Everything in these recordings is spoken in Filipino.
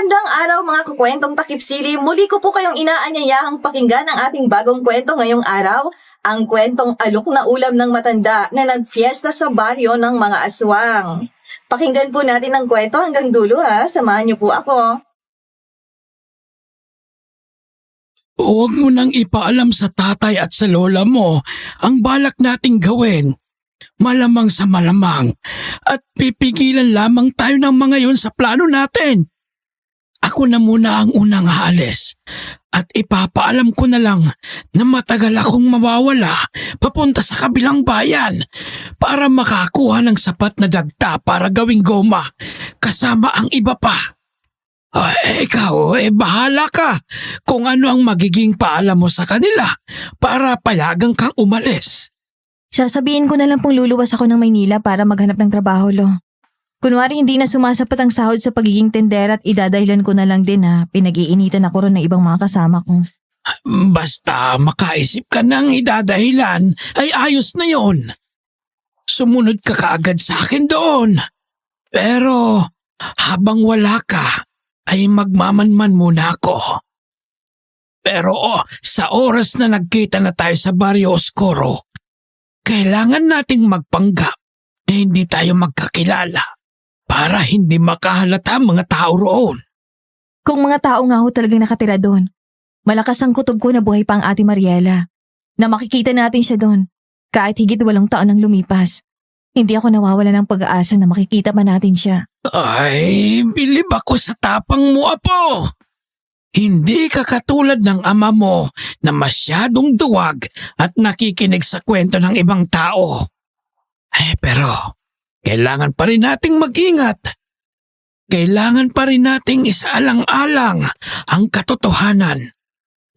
Magandang araw mga kukwentong takipsili. Muli ko po kayong inaanyayahang pakinggan ang ating bagong kwento ngayong araw. Ang kwentong alok na ulam ng matanda na nagfiesta sa baryo ng mga aswang. Pakinggan po natin ang kwento hanggang dulo ha. Samahan niyo po ako. Huwag mo nang ipaalam sa tatay at sa lola mo ang balak nating gawin. Malamang sa malamang at pipigilan lamang tayo ng mga yon sa plano natin. Ako na muna ang unang aalis at ipapaalam ko na lang na matagal akong mawawala papunta sa kabilang bayan para makakuha ng sapat na dagta para gawing goma kasama ang iba pa. Ikaw, bahala ka kung ano ang magiging paalam mo sa kanila para payagan kang umalis. Sasabihin ko na lang pong luluwas ako ng Maynila para maghanap ng trabaho, Lo. Kunwari hindi na sumasapat ang sahod sa pagiging tender at idadahilan ko na lang din na pinag-iinitan ako ron ng ibang mga kasama ko. Basta makaisip ka ng idadahilan ay ayos na yon. Sumunod ka kaagad sa akin doon. Pero habang wala ka ay magmamanman muna ako. Pero sa oras na nagkita na tayo sa Barrio Oscuro, kailangan nating magpanggap na hindi tayo magkakilala para hindi makahalata ang mga tao roon. Kung mga tao nga ho talagang nakatira doon, malakas ang kutob ko na buhay pa ang Ate Mariela. Na makikita natin siya doon, kahit higit 8 taon ang lumipas. Hindi ako nawawala ng pag-aasa na makikita pa natin siya. Ay, bilib ako sa tapang mo, Apo. Hindi ka katulad ng ama mo na masyadong duwag at nakikinig sa kwento ng ibang tao. Pero kailangan pa rin nating mag-ingat. Kailangan pa rin nating isaalang-alang ang katotohanan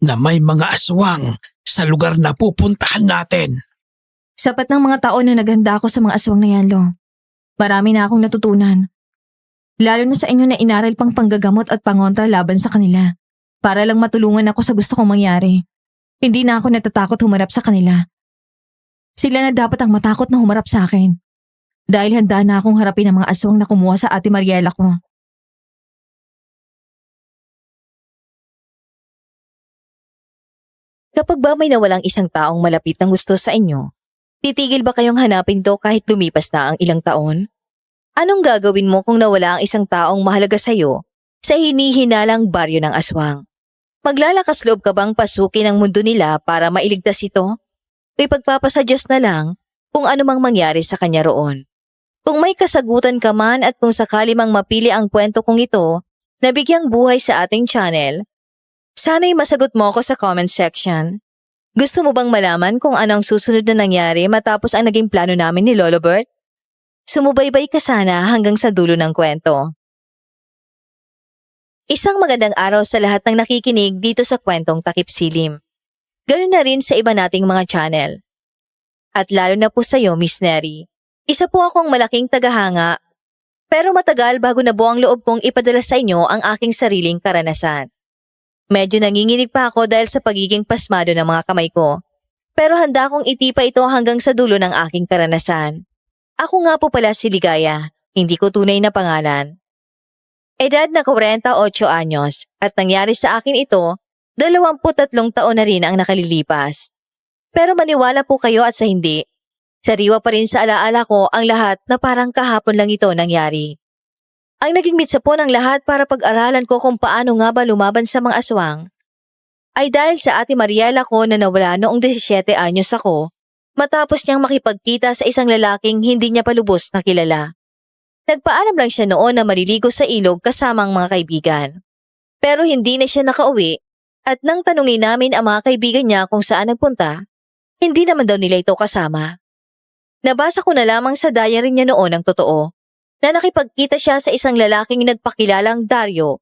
na may mga aswang sa lugar na pupuntahan natin. Sapat ng mga taon na naghanda ako sa mga aswang na yan, Lo. Marami na akong natutunan. Lalo na sa inyo na inaral pang panggagamot at pangontra laban sa kanila. Para lang matulungan ako sa gusto kong mangyari. Hindi na ako natatakot humarap sa kanila. Sila na dapat ang matakot na humarap sa akin. Dahil handa na akong harapin ang mga aswang na kumuha sa Ate Mariela ko. Kapag ba may nawalang isang taong malapit ng gusto sa inyo, titigil ba kayong hanapin to kahit lumipas na ang ilang taon? Anong gagawin mo kung nawala ang isang taong mahalaga sa'yo sa hinihinalang baryo ng aswang? Maglalakas loob ka bang pasukin ang mundo nila para mailigtas ito? O ipagpapasa Diyos na lang kung ano mang mangyari sa kanya roon? Kung may kasagutan ka man at kung sakali mang mapili ang kwento kong ito na bigyang buhay sa ating channel, sana'y masagot mo ako sa comment section. Gusto mo bang malaman kung anong susunod na nangyari matapos ang naging plano namin ni Lolo Bert? Sumubaybay ka sana hanggang sa dulo ng kwento. Isang magandang araw sa lahat ng nakikinig dito sa kwentong Takip Silim. Ganoon na rin sa iba nating mga channel. At lalo na po sa iyo, Miss Neri. Isa po akong malaking tagahanga, pero matagal bago nabuo ang loob kong ipadala sa inyo ang aking sariling karanasan. Medyo nanginginig pa ako dahil sa pagiging pasmado ng mga kamay ko, pero handa akong itipa ito hanggang sa dulo ng aking karanasan. Ako nga po pala si Ligaya, hindi ko tunay na pangalan. Edad na 48 anyos at nangyari sa akin ito, 23 taon na rin ang nakalilipas. Pero maniwala po kayo at sa hindi, sariwa pa rin sa alaala ko ang lahat na parang kahapon lang ito nangyari. Ang naging mitsa po ng lahat para pag-aralan ko kung paano nga ba lumaban sa mga aswang ay dahil sa Ate Mariela ko na nawala noong 17 anyos ako matapos niyang makipagkita sa isang lalaking hindi niya palubos na kilala. Nagpaalam lang siya noon na maliligo sa ilog kasama ang mga kaibigan. Pero hindi na siya nakauwi at nang tanungin namin ang mga kaibigan niya kung saan nagpunta, hindi naman daw nila ito kasama. Nabasa ko na lamang sa diary niya noon ang totoo, na nakipagkita siya sa isang lalaking nagpakilalang Dario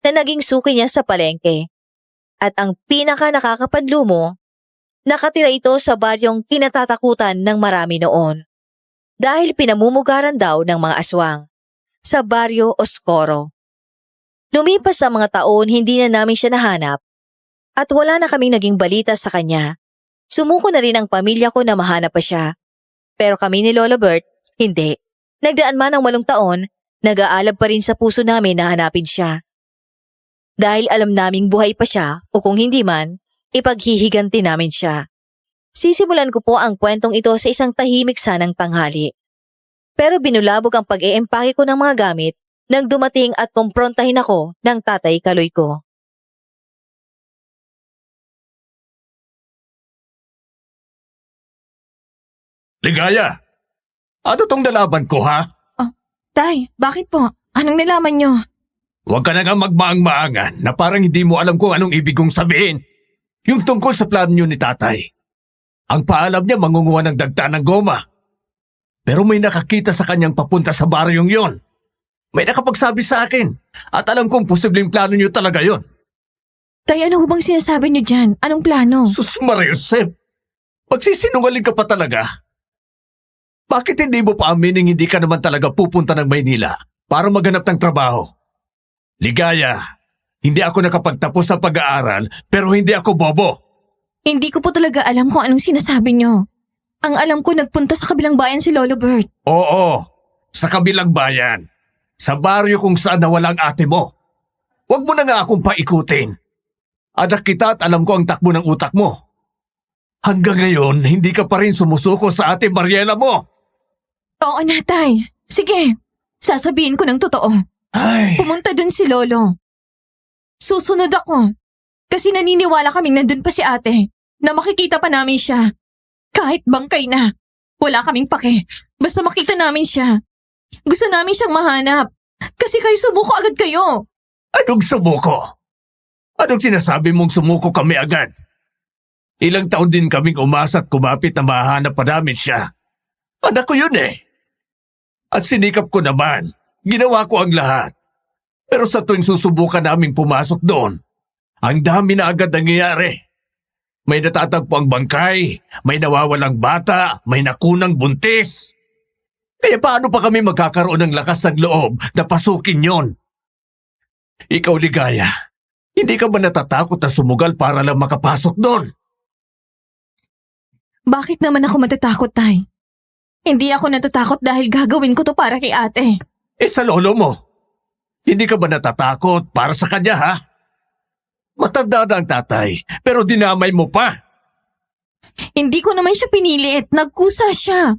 na naging suki niya sa palengke. At ang pinaka nakakapanlumo, nakatira ito sa baryong kinatatakutan ng marami noon. Dahil pinamumugaran daw ng mga aswang, sa Barrio Oscuro. Lumipas ang mga taon, hindi na namin siya nahanap at wala na kaming naging balita sa kanya. Sumuko na rin ang pamilya ko na mahanap pa siya. Pero kami ni Lolo Bert, hindi. Nagdaan man ang 8 taon, nag-aalab pa rin sa puso namin na hanapin siya. Dahil alam naming buhay pa siya o kung hindi man, ipaghihiganti namin siya. Sisimulan ko po ang kwentong ito sa isang tahimik sanang tanghali. Pero binulabog ang pag-eempake ko ng mga gamit nang dumating at kumprontahin ako ng tatay Kaloy ko. Ligaya! Ano tong nalaban ko, ha? Tay, bakit po? Anong nalaman nyo? Huwag ka na nga magmaang-maangan na parang hindi mo alam kung anong ibig kong sabihin. Yung tungkol sa plano niyo ni tatay. Ang paalam niya mangunguha ng dagta ng goma. Pero may nakakita sa kanyang papunta sa baryong yon. May nakapagsabi sa akin at alam kong posibleng plano niyo talaga yon. Tay, ano ho bang sinasabi nyo dyan? Anong plano? Sus Maria Josep, magsisinungaling ka pa talaga. Bakit hindi mo pa aminin hindi ka naman talaga pupunta ng Maynila para maghanap ng trabaho? Ligaya, hindi ako nakapagtapos sa pag-aaral pero hindi ako bobo. Hindi ko po talaga alam kung anong sinasabi nyo. Ang alam ko, nagpunta sa kabilang bayan si Lolo Bert. Oo, sa kabilang bayan. Sa baryo kung saan nawala ang ate mo. Huwag mo na nga akong paikutin. Anak kita at alam ko ang takbo ng utak mo. Hanggang ngayon, hindi ka pa rin sumusuko sa ate Mariela mo. Oo na, Tay. Sige, sasabihin ko ng totoo. Ay, Pumunta dun si Lolo. Susunod ako. Kasi naniniwala kaming nandun pa si ate na makikita pa namin siya. Kahit bangkay na. Wala kaming pake. Basta makita namin siya. Gusto namin siyang mahanap. Kasi kayo sumuko agad kayo. anong sumuko? Anong sinasabi mong sumuko kami agad? Ilang taon din kaming umasa at kumapit na mahanap pa namin siya. Anak ko yun eh. At sinikap ko naman. Ginawa ko ang lahat. Pero sa tuwing susubukan naming pumasok doon, ang dami na agad nangyayari. May natatagpo ang bangkay, may nawawalang bata, may nakunang buntis. Kaya paano pa kami magkakaroon ng lakas ng loob na pasukin yon? Ikaw, Ligaya, hindi ka ba natatakot na sumugal para lang makapasok doon? Bakit naman ako matatakot, Tay? Hindi ako natatakot dahil gagawin ko to para kay ate. Sa lolo mo, hindi ka ba natatakot para sa kanya, ha? Matanda na ang tatay, pero dinamay mo pa. Hindi ko naman siya pinilit. Nagkusa siya.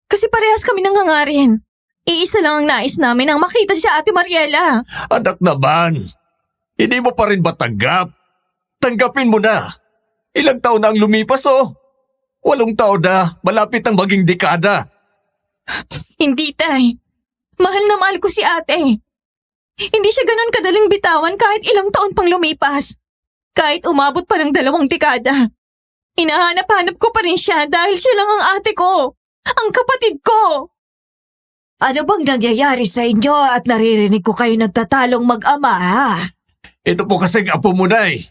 Kasi parehas kami nangangarin. Iisa lang ang nais namin ang makita si Ate Mariela. Anak naman, hindi mo pa rin ba tanggap? Tanggapin mo na. Ilang taon na ang lumipas, oh. 8 taon na, malapit ang maging dekada. Hindi, Tay. Mahal na mahal ko si ate. Hindi siya ganun kadaling bitawan kahit ilang taon pang lumipas. Kahit umabot pa ng 2 dekada. Hinahanap-hanap ko pa rin siya dahil siya lang ang ate ko. Ang kapatid ko. Ano bang nangyayari sa inyo at naririnig ko kayo nagtatalong mag-ama, ha? Ito po kasing apo mo na eh.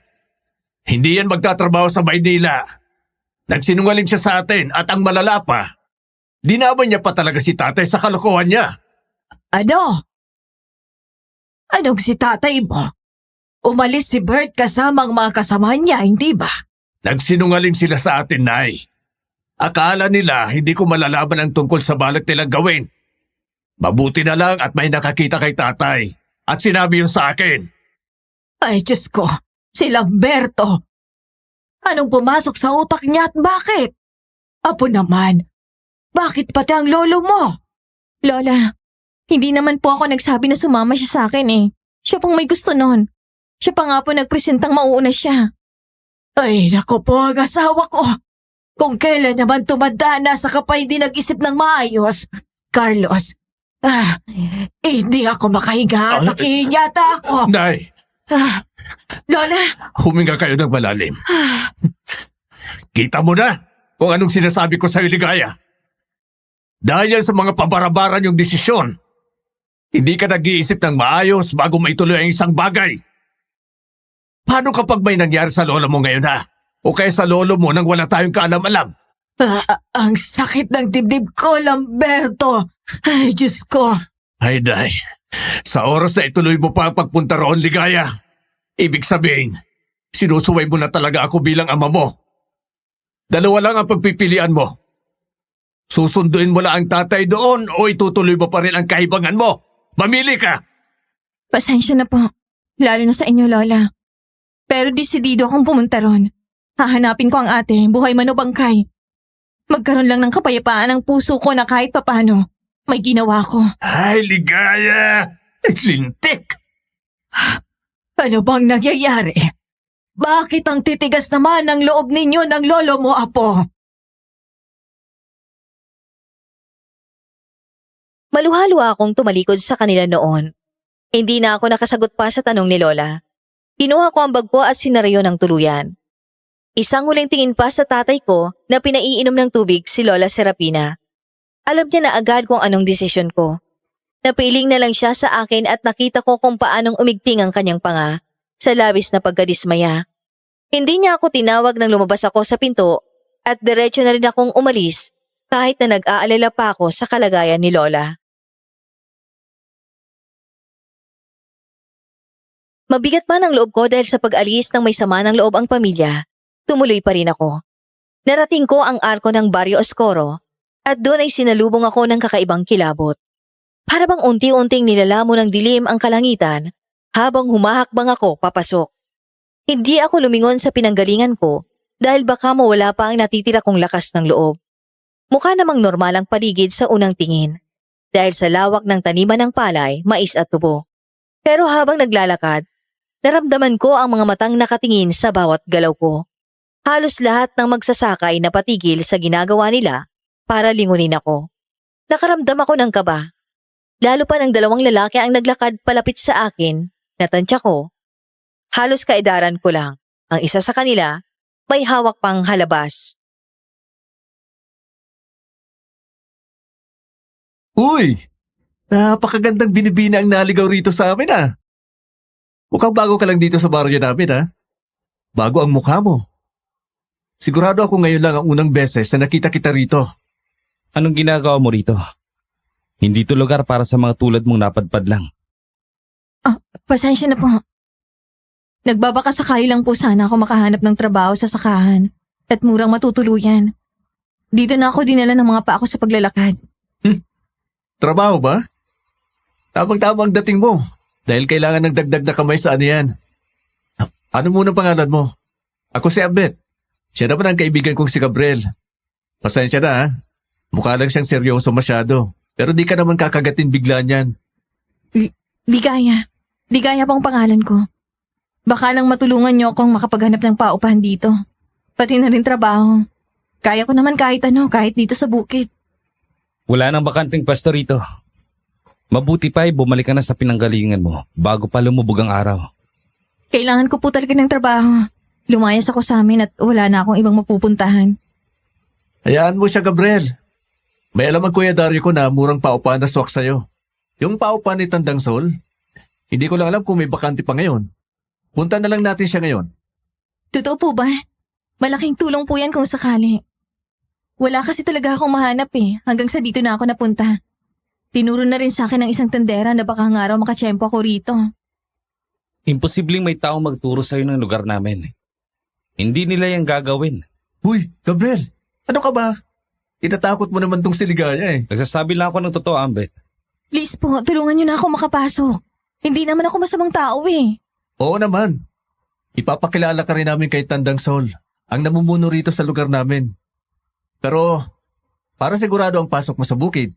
Hindi yan magtatrabaho sa Maynila. Nagsinungaling siya sa atin at ang malala pa, dinaman niya pa talaga si tatay sa kalokohan niya. Ano? Anong si tatay mo? Umalis si Bert kasama ang mga kasamahan niya, hindi ba? Nagsinungaling sila sa atin, Nay. Akala nila hindi ko malalaman ang tungkol sa balak nilang gawin. Mabuti na lang at may nakakita kay tatay at sinabi yun sa akin. Ay, Diyos ko, si Lamberto. Anong pumasok sa utak niya at bakit? Apo naman, bakit pati ang lolo mo? Lola, hindi naman po ako nagsabi na sumama siya sa akin eh. Siya pong may gusto nun. Siya pa nga po nagpresentang mauuna siya. Ay, naku po ang asawa ko. Kung kailan naman tumanda na sa kapay di nag-isip ng maayos, Carlos, hindi ako makahiga. Nakihinyata ako. Nay, Lola, huminga kayo ng malalim. Kita mo na kung anong sinasabi ko sa'yo, Ligaya. Dahil yan sa mga pabarabaran yung desisyon, hindi ka nag-iisip ng maayos bago maituloy ang isang bagay. Paano kapag may nangyari sa lolo mo ngayon, ha? O kaya sa lolo mo nang wala tayong kaalam-alam? ang sakit ng dibdib ko, Lamberto. Ay, Diyos ko. Ay, Day. Sa oras na ituloy mo pa ang pagpunta roon, Ligaya, ibig sabihin, sinusuway mo na talaga ako bilang ama mo. 2 lang ang pagpipilian mo. Susunduin mo lang ang tatay doon o itutuloy mo pa rin ang kaibangan mo. Mamili ka! Pasensya na po. Lalo na sa inyo, Lola. Pero desidido akong pumunta ron. Hahanapin ko ang ate, buhay man o bangkay. Magkaroon lang ng kapayapaan ang puso ko na kahit papano, may ginawa ko. Ay, ligaya! Lintik! Ano bang nangyayari? Bakit ang titigas naman ng loob ninyo ng lolo mo, Apo? Maluhaluha akong tumalikod sa kanila noon. Hindi na ako nakasagot pa sa tanong ni Lola. Kinuha ko ang bag ko at sinarayo ng tuluyan. Isang huling tingin pa sa tatay ko na pinaiinom ng tubig si Lola Serapina. Alam niya na agad kung anong desisyon ko. Napiling na lang siya sa akin at nakita ko kung paanong umigting ang kanyang panga sa labis na pagkadismaya. Hindi niya ako tinawag nang lumabas ako sa pinto at diretso na rin akong umalis kahit na nag-aalala pa ako sa kalagayan ni Lola. Mabigat man ang loob ko dahil sa pag-alis ng may sama ng loob ang pamilya, tumuloy pa rin ako. Narating ko ang arko ng Barrio Oscuro at doon ay sinalubong ako ng kakaibang kilabot. Para bang unti-unting nilalamo ng dilim ang kalangitan habang humahakbang ako papasok. Hindi ako lumingon sa pinanggalingan ko dahil baka mawala pa ang natitira kong lakas ng loob. Mukha namang normal ang paligid sa unang tingin dahil sa lawak ng taniman ng palay, mais at tubo. Pero habang naglalakad, naramdaman ko ang mga matang nakatingin sa bawat galaw ko. Halos lahat ng magsasakay na patigil sa ginagawa nila para lingunin ako. Nakaramdam ako ng kaba. Lalo pa ng dalawang lalaki ang naglakad palapit sa akin, natansya ko. Halos kaedaran ko lang. Ang isa sa kanila, may hawak pang halabas. Uy! Napakagandang binibina ang naligaw rito sa amin ah. Mukhang bago ka lang dito sa baryo namin ah. Bago ang mukha mo. Sigurado ako ngayon lang ang unang beses na nakita kita rito. Anong ginagawa mo rito? Hindi to lugar para sa mga tulad mong napadpad lang. Pasensya na po. Nagbabaka sakali lang po sana ako makahanap ng trabaho sa sakahan at murang matutuluyan. Dito na ako dinala ng mga pa ako sa paglalakad. Trabaho ba? Tamang-tama ang dating mo. Dahil kailangan ng dagdag na kamay sa ano yan. Ano muna pangalan mo? Ako si Abet. Siya naman ang kaibigan kong si Gabriel. Pasensya na ha. Mukha lang siyang seryoso masyado. Pero di ka naman kakagatin bigla niyan. Di kaya. Di kaya pang pangalan ko. Baka lang matulungan niyo akong makapaghanap ng paupahan dito. Pati na rin trabaho. Kaya ko naman kahit ano, kahit dito sa bukid. Wala nang bakanting pwesto rito. Mabuti pa ay bumalik ka na sa pinanggalingan mo bago pa lumubog ang araw. Kailangan ko po talaga ng trabaho. Lumayas ako sa amin at wala na akong ibang mapupuntahan. Hayaan mo siya, Gabriel. May alam ang Kuya Dario ko na murang paupahan na swak sa'yo. Yung paupahan ni Tandang Sol, hindi ko lang alam kung may bakante pa ngayon. Punta na lang natin siya ngayon. Totoo po ba? Malaking tulong po yan kung sakali. Wala kasi talaga akong mahanap hanggang sa dito na ako napunta. Tinuro na rin sa akin ng isang tendera na baka ng araw makatsyempo ako rito. Imposibleng may taong magturo sa'yo ng lugar namin. Hindi nila yung gagawin. Uy, Gabriel, ano ka ba? Itatakot mo naman tong si Ligaya Nagsasabi lang ako ng totoo, Ambet. Please po, tulungan niyo na ako makapasok. Hindi naman ako masamang tao Oo naman. Ipapakilala ka rin namin kay Tandang Sol, ang namumuno rito sa lugar namin. Pero, para sigurado ang pasok mo sa bukid.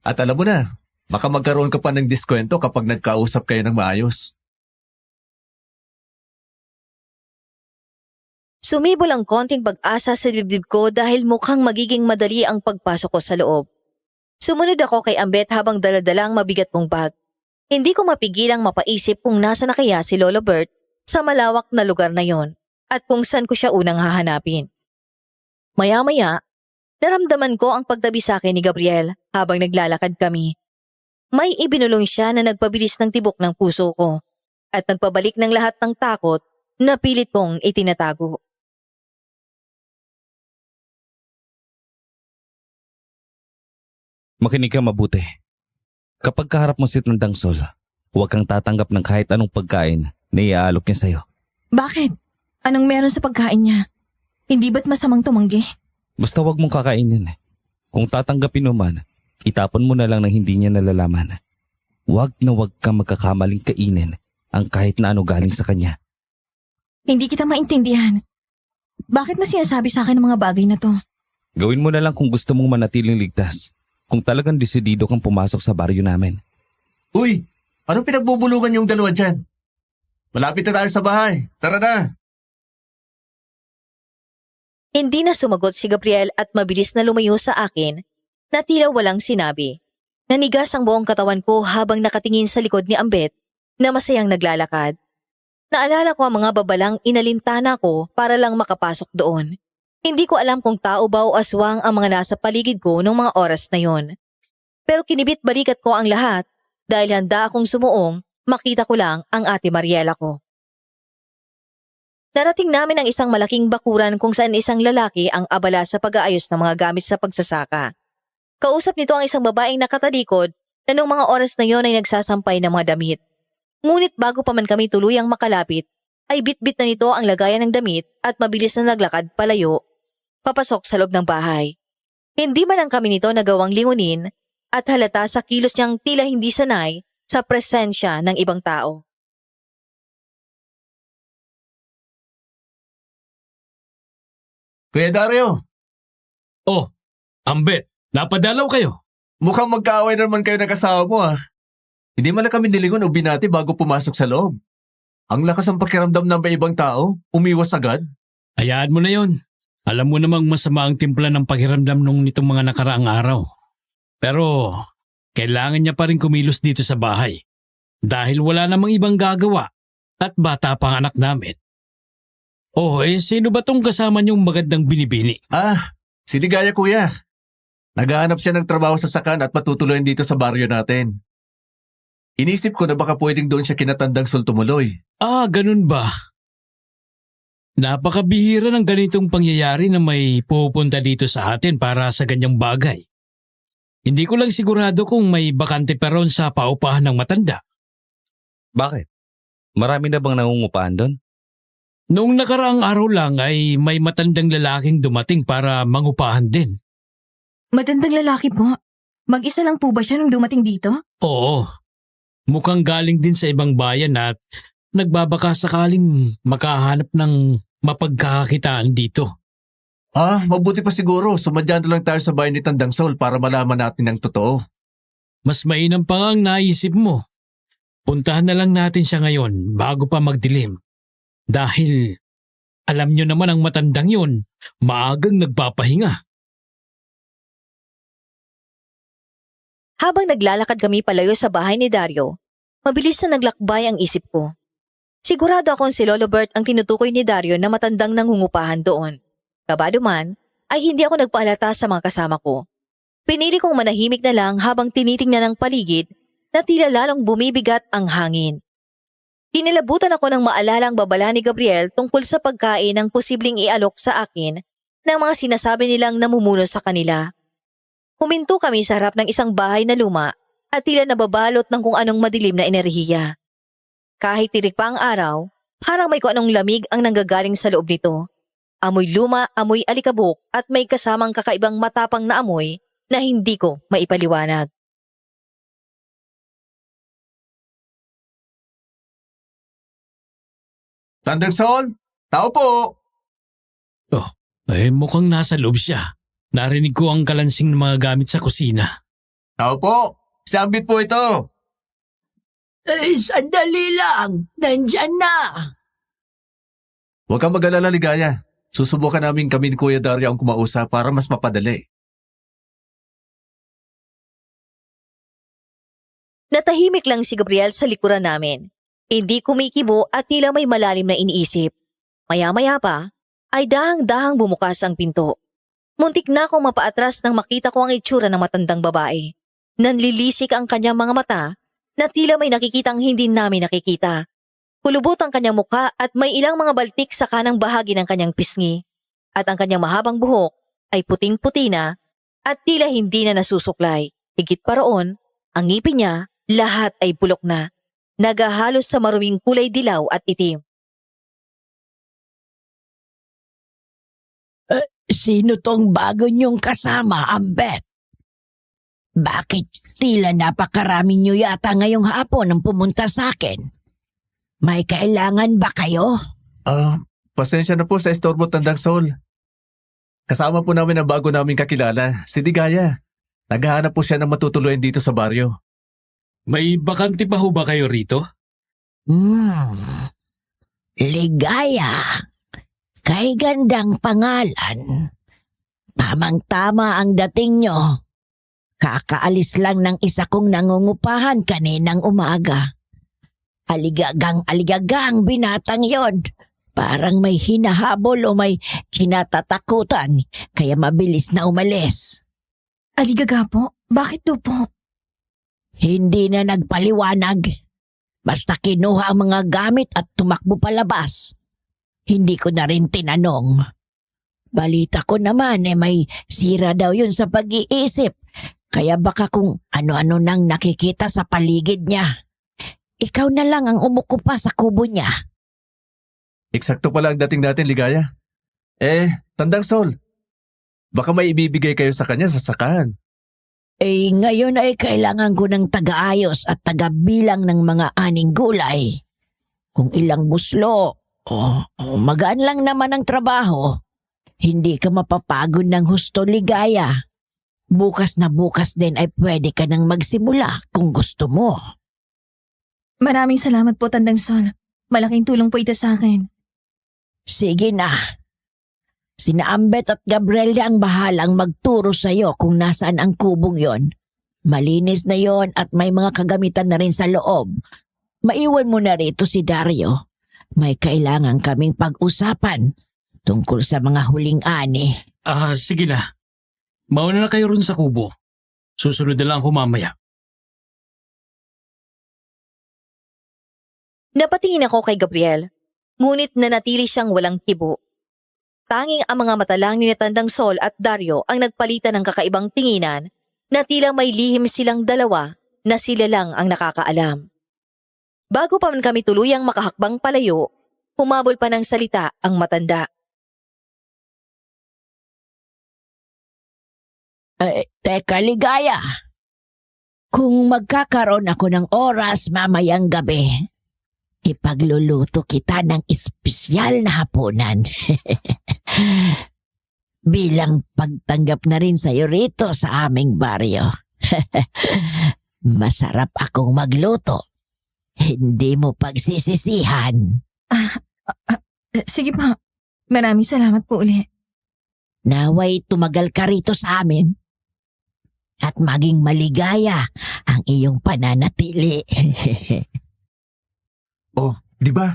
At alam mo na, baka magkaroon ka pa ng diskwento kapag nagkausap kayo ng maayos. Sumibol ang konting pag-asa sa dibdib ko dahil mukhang magiging madali ang pagpasok ko sa loob. Sumunod ako kay Ambet habang daladala ang mabigat kong bag. Hindi ko mapigilang mapaisip kung nasa na kaya si Lolo Bert sa malawak na lugar na yon at kung saan ko siya unang hahanapin. Maya-maya, naramdaman ko ang pagtabi sa akin ni Gabriel habang naglalakad kami. May ibinulong siya na nagpabilis ng tibok ng puso ko at nagpabalik ng lahat ng takot na pilit kong itinatago. Makinig ka mabuti. Kapag kaharap mo si Tandang Sol, huwag kang tatanggap ng kahit anong pagkain na iaalok niya sa'yo. Bakit? Anong meron sa pagkain niya? Hindi ba't masamang tumanggi? Basta huwag mong kakainin. Kung tatanggapin mo man, itapon mo na lang nang hindi niya nalalaman. Huwag na huwag kang magkakamaling kainin ang kahit na ano galing sa kanya. Hindi kita maintindihan. Bakit mo sinasabi sa akin ang mga bagay na to? Gawin mo na lang kung gusto mong manatiling ligtas. Kung talagang desidido kang pumasok sa baryo namin. Uy, anong pinagbubulungan yung dalawa dyan? Malapit na tayo sa bahay. Tara na. Hindi na sumagot si Gabriel at mabilis na lumayo sa akin na tila walang sinabi. Nanigas ang buong katawan ko habang nakatingin sa likod ni Ambet na masayang naglalakad. Naalala ko ang mga babalang inalintana ko para lang makapasok doon. Hindi ko alam kung tao ba o aswang ang mga nasa paligid ko noong mga oras na yon. Pero kinibit balikat ko ang lahat dahil handa akong sumuong makita ko lang ang ate Mariela ko. Narating namin ang isang malaking bakuran kung saan isang lalaki ang abala sa pag-aayos ng mga gamit sa pagsasaka. Kausap nito ang isang babaeng nakatalikod na noong mga oras na yon ay nagsasampay ng mga damit. Ngunit bago pa man kami tuluyang makalapit, ay bitbit na nito ang lagayan ng damit at mabilis na naglakad palayo, papasok sa loob ng bahay. Hindi man lang kami nito nagawang lingunin at halata sa kilos niyang tila hindi sanay sa presensya ng ibang tao. Kuya Dario, Oh, Ambet, napadalaw kayo. mukhang magkaaway na naman kayo ng kasama mo ah. Hindi man lang kami nilingon o binati bago pumasok sa loob. Ang lakas ang pakiramdam ng may ibang tao, umiwas agad. Hayaan mo na yon. Alam mo namang masama ang timpla ng pakiramdam nung nitong mga nakaraang araw. Pero kailangan niya pa rin kumilos dito sa bahay. Dahil wala namang ibang gagawa at bata pang anak namin. Oh, sino ba tong kasama niyong magandang binibini? Ah, si Ligaya kuya. Naghahanap siya ng trabaho sa sakan at matutuloy dito sa baryo natin. Inisip ko na baka pwedeng doon siya kinatandang sultumuloy. Ah, ganun ba? Napakabihira ng ganitong pangyayari na may pupunta dito sa atin para sa ganyang bagay. Hindi ko lang sigurado kung may bakante pa ron sa paupahan ng matanda. Bakit? Marami na bang nangungupahan doon? Noong nakaraang araw lang ay may matandang lalaking dumating para mangupahan din. Matandang lalaki po. Mag-isa lang po ba siya nung dumating dito? Oo, mukhang galing din sa ibang bayan at nagbabaka sakaling makahanap ng mapagkakakitaan dito. Ah, mabuti pa siguro. Sumadyan na lang tayo sa bahay ni Tandang Sol para malaman natin ang totoo. Mas mainam pa nga ang naisip mo. Puntahan na lang natin siya ngayon bago pa magdilim. Dahil alam nyo naman ang matandang yun, maagang nagpapahinga. Habang naglalakad kami palayo sa bahay ni Dario, mabilis na naglakbay ang isip ko. Sigurado akong si Lolo Bert ang tinutukoy ni Dario na matandang nangungupahan doon. Kabado man, ay hindi ako nagpaalata sa mga kasama ko. Pinili kong manahimik na lang habang tinitingnan ang paligid na tila lalong bumibigat ang hangin. Inilabutan ako ng maalala ang babala ni Gabriel tungkol sa pagkain ng posibleng ialok sa akin ng mga sinasabi nilang namumuno sa kanila. Huminto kami sa harap ng isang bahay na luma at tila nababalot ng kung anong madilim na enerhiya. Kahit tirik pa ang araw, parang may kung anong lamig ang nanggagaling sa loob nito. Amoy luma, amoy alikabok at may kasamang kakaibang matapang na amoy na hindi ko maipaliwanag. Tandang Sol, tao po! Mukhang nasa loob siya. Narinig ko ang kalansing ng mga gamit sa kusina. Tao po! Si Ambit po ito! Sandali lang. Nandyan na. Huwag kang mag-alala, Ligaya. Susubukan namin kami ni Kuya Dario ang kumausap para mas mapadali. Natahimik lang si Gabriel sa likuran namin. Hindi kumikibo at tila may malalim na iniisip. Maya-maya pa, ay dahang-dahang bumukas ang pinto. Muntik na akong mapaatras nang makita ko ang itsura ng matandang babae. Nanlilisik ang kanyang mga mata na tila may nakikitang hindi namin nakikita. Kulubot ang kanyang mukha at may ilang mga baltik sa kanang bahagi ng kanyang pisngi. At ang kanyang mahabang buhok ay puting-puti na at tila hindi na nasusuklay. Higit pa roon, ang ngipin niya lahat ay bulok na. Nagahalos sa maruming kulay dilaw at itim. Sino tong bago niyong kasama, Ambet? Bakit tila napakarami niyo yata ngayong hapon ang pumunta sa akin? May kailangan ba kayo? Pasensya na po sa istorbo, Tandang Sol. Kasama po namin ang bago naming kakilala, si Digaya. Naghahanap po siya ng matutuluyan dito sa baryo. May bakante pa ho ba kayo rito? Ligaya. Kay gandang pangalan. Tamang-tama ang dating nyo. Kakaalis lang ng isa kong nangungupahan kaninang umaga. Aligagang binatang yon. Parang may hinahabol o may kinatatakutan, kaya mabilis na umalis. Aligaga po? Bakit do po? Hindi na nagpaliwanag. Basta kinuha ang mga gamit at tumakbo palabas. Hindi ko na rin tinanong. Balita ko naman may sira daw yun sa pag-iisip. Kaya baka kung ano-ano nang nakikita sa paligid niya. Ikaw na lang ang umuko pa sa kubo niya. Eksakto pala ang dating natin, Ligaya. Tandang Sol, baka may ibibigay kayo sa kanya sa sakahan. Ngayon ay kailangan ko ng taga-ayos at taga-bilang ng mga aning gulay. Kung ilang buslo, magaan lang naman ang trabaho. Hindi ka mapapagod ng husto, Ligaya. Bukas na bukas din ay pwede ka nang magsimula kung gusto mo. Maraming salamat po, Tandang Sol. Malaking tulong po ito sa akin. Sige na. Sina Ambet at Gabriel ang bahalang magturo sa'yo kung nasaan ang kubong yon. Malinis na yon at may mga kagamitan na rin sa loob. Maiwan mo na rito si Dario. May kailangan kaming pag-usapan tungkol sa mga huling ani. Sige na. Mauna na kayo ron sa kubo. Susunod na lang ako mamaya. Napatingin ako kay Gabriel, ngunit nanatili siyang walang kibo. Tanging ang mga mata lang ni Tandang Sol at Dario ang nagpalitan ng kakaibang tinginan na tila may lihim silang dalawa na sila lang ang nakakaalam. Bago pa man kami tuluyang makahakbang palayo, humabol pa ng salita ang matanda. Teka, Ligaya. Kung magkakaroon ako ng oras mamayang gabi, ipagluluto kita ng espesyal na hapunan. Bilang pagtanggap na rin sa'yo rito sa aming baryo. Masarap akong magluto. Hindi mo pagsisisihan. Sige po. Maraming salamat po uli. Naway tumagal ka rito sa amin. At maging maligaya ang iyong pananatili. Di ba?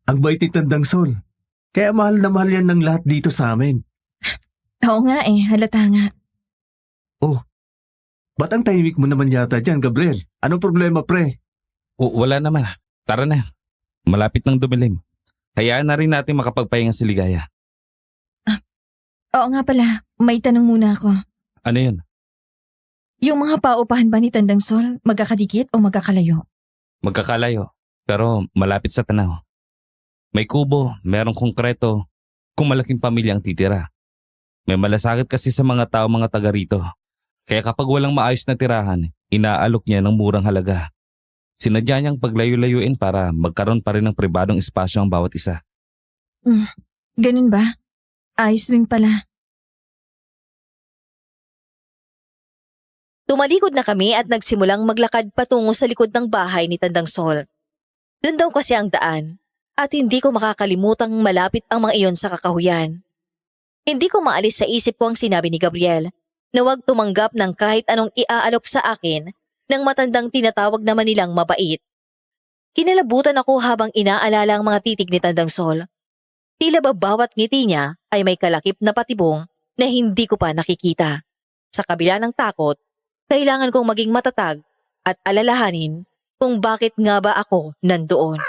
Ang bait ni Tandang Sol. Kaya mahal na mahal yan ng lahat dito sa amin. Oo nga halata nga. Ba't ang tahimik mo naman yata dyan, Gabriel? Anong problema, pre? Wala naman. Tara na. Malapit ng dumilim. Hayaan na rin natin makapagpahinga si Ligaya. Oo nga pala, may tanong muna ako. Ano yun? Yung mga paupahan ba ni Tandang Sol, magkakadikit o magkakalayo? Magkakalayo, pero malapit sa tanaw. May kubo, merong konkreto, kung malaking pamilya ang titira. May malasakit kasi sa mga tao mga taga rito. Kaya kapag walang maayos na tirahan, inaalok niya ng murang halaga. Sinadya niyang paglayo-layuin para magkaroon pa rin ng pribadong espasyo ang bawat isa. Ganun ba? Ayos rin pala. Tumalikod na kami at nagsimulang maglakad patungo sa likod ng bahay ni Tandang Sol. Doon daw kasi ang daan at hindi ko makakalimutang malapit ang mga iyon sa kakahuyan. Hindi ko maalis sa isip ko ang sinabi ni Gabriel na huwag tumanggap ng kahit anong iaalok sa akin ng matandang tinatawag naman nilang mabait. Kinalabutan ako habang inaalala ang mga titig ni Tandang Sol. Tila ba bawat ngiti niya ay may kalakip na patibong na hindi ko pa nakikita. Sa kabila ng takot, kailangan kong maging matatag at alalahanin kung bakit nga ba ako nandoon.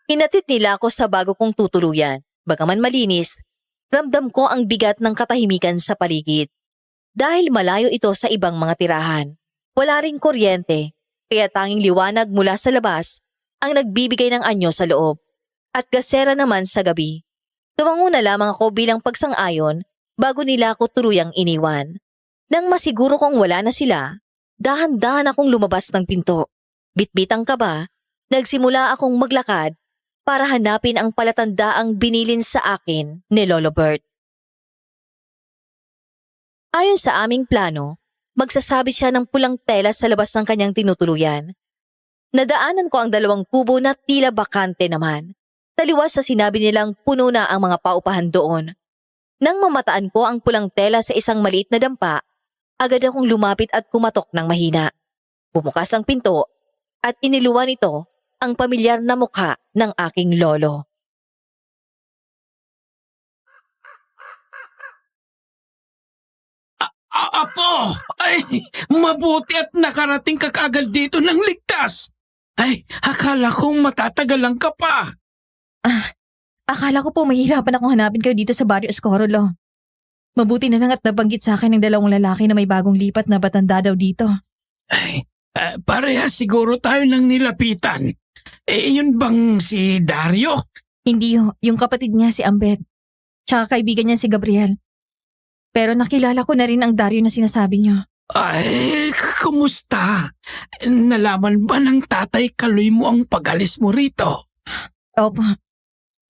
Hinatid nila ako sa bago kong tutuluyan. Bagaman malinis, ramdam ko ang bigat ng katahimikan sa paligid. Dahil malayo ito sa ibang mga tirahan. Wala ring kuryente, kaya tanging liwanag mula sa labas ang nagbibigay ng anyo sa loob. At gasera naman sa gabi. Tumango na lamang ako bilang pagsang-ayon bago nila ako tuluyang iniwan. Nang masiguro kong wala na sila, dahan-dahan akong lumabas ng pinto. Bitbit ang kaba, nagsimula akong maglakad para hanapin ang palatandaang binilin sa akin ni Lolo Bert. Ayon sa aming plano, magsasabi siya ng pulang tela sa labas ng kanyang tinutuluyan. Nadaanan ko ang 2 kubo na tila bakante naman. Taliwas sa sinabi nilang puno na ang mga paupahan doon. Nang mamataan ko ang pulang tela sa isang maliit na dampa, agad akong lumapit at kumatok ng mahina. Bumukas ang pinto at iniluwan nito ang pamilyar na mukha ng aking lolo. Apo! Ay, mabuti at nakarating ka kaagad dito ng ligtas. Ay, akala kong matatagalan ka pa. Akala ko po mahirapan akong hanapin kayo dito sa Barrio Escorolo. Mabuti na lang at nabanggit sa akin ng 2 lalaki na may bagong lipat na batanda daw dito. Ay, parehas siguro tayo nang nilapitan. Yun bang si Dario? Hindi yung kapatid niya si Ambet. Tsaka kaibigan niya si Gabriel. Pero nakilala ko na rin ang Dario na sinasabi niyo. Ay, kumusta? Nalaman ba ng tatay Kaloy mo ang pag-alis mo rito? Opo.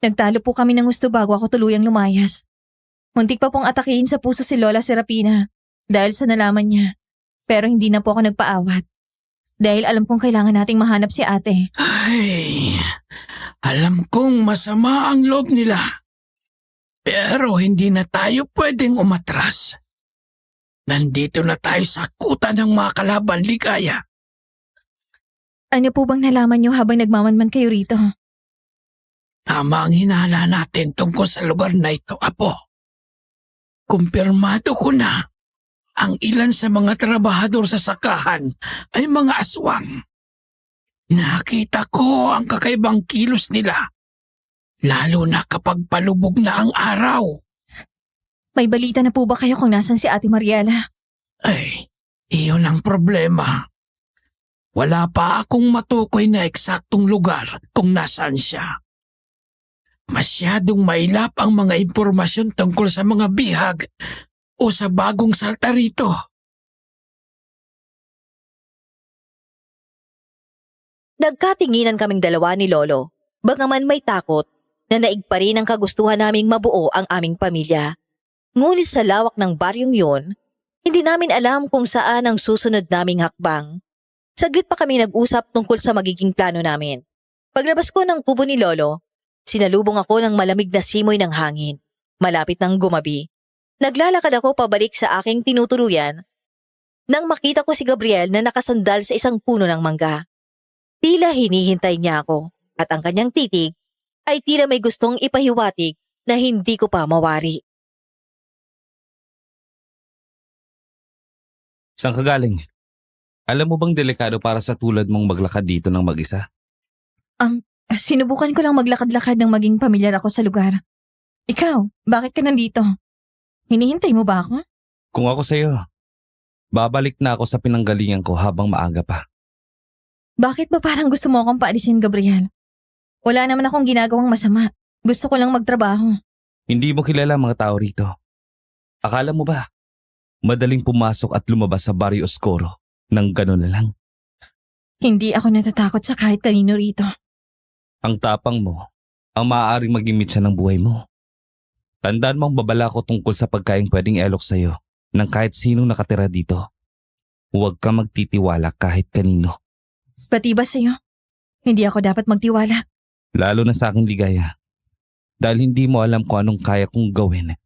Nagtalo po kami ng gusto bago ako tuluyang lumayas. Muntik pa pong atakihin sa puso si Lola Serapina dahil sa nalaman niya. Pero hindi na po ako nagpaawat. Dahil alam kong kailangan nating mahanap si ate. Ay, alam kong masama ang loob nila. Pero hindi na tayo pwedeng umatras. Nandito na tayo sa kuta ng mga kalaban, Ligaya. Ano po bang nalaman niyo habang nagmamanman kayo rito? Tama ang hinala natin tungkol sa lugar na ito, Apo. Kumpirmado ko na ang ilan sa mga trabahador sa sakahan ay mga aswang. Nakita ko ang kakaibang kilos nila, lalo na kapag palubog na ang araw. May balita na po ba kayo kung nasan si Ate Mariela? Ay, iyon ang problema. Wala pa akong matukoy na eksaktong lugar kung nasaan siya. Masyadong mailap ang mga impormasyon tungkol sa mga bihag o sa bagong salta rito. Nagkatinginan kaming 2 ni Lolo, bagaman may takot na naig pa rin ang kagustuhan naming mabuo ang aming pamilya. Ngunit sa lawak ng baryong yun, hindi namin alam kung saan ang susunod naming hakbang. Saglit pa kami nag-usap tungkol sa magiging plano namin. Paglabas ko ng kubo ni Lolo, sinalubong ako ng malamig na simoy ng hangin. Malapit ng gumabi. Naglalakad ako pabalik sa aking tinutuluyan nang makita ko si Gabriel na nakasandal sa isang puno ng mangga. Tila hinihintay niya ako at ang kanyang titig ay tila may gustong ipahiwatig na hindi ko pa mawari. Saan ka galing? Alam mo bang delikado para sa tulad mong maglakad dito ng mag-isa? Sinubukan ko lang maglakad-lakad ng maging pamilyar ako sa lugar. Ikaw, bakit ka nandito? Hinihintay mo ba ako? Kung ako sa'yo, babalik na ako sa pinanggalingan ko habang maaga pa. Bakit ba parang gusto mo akong paalisin, Gabriel? Wala naman akong ginagawang masama. Gusto ko lang magtrabaho. Hindi mo kilala ang mga tao rito. Akala mo ba, madaling pumasok at lumabas sa Barrio Oscuro nang gano'n na lang? Hindi ako natatakot sa kahit kanino rito. Ang tapang mo, ang maaaring maging mitsa ng buhay mo. Tandaan mo ang babala ko tungkol sa pagkaing pwedeng elok sa'yo ng kahit sinong nakatira dito. Huwag ka magtitiwala kahit kanino. Pati ba sa'yo? Hindi ako dapat magtiwala. Lalo na sa akin, Ligaya. Dahil hindi mo alam kung anong kaya kong gawin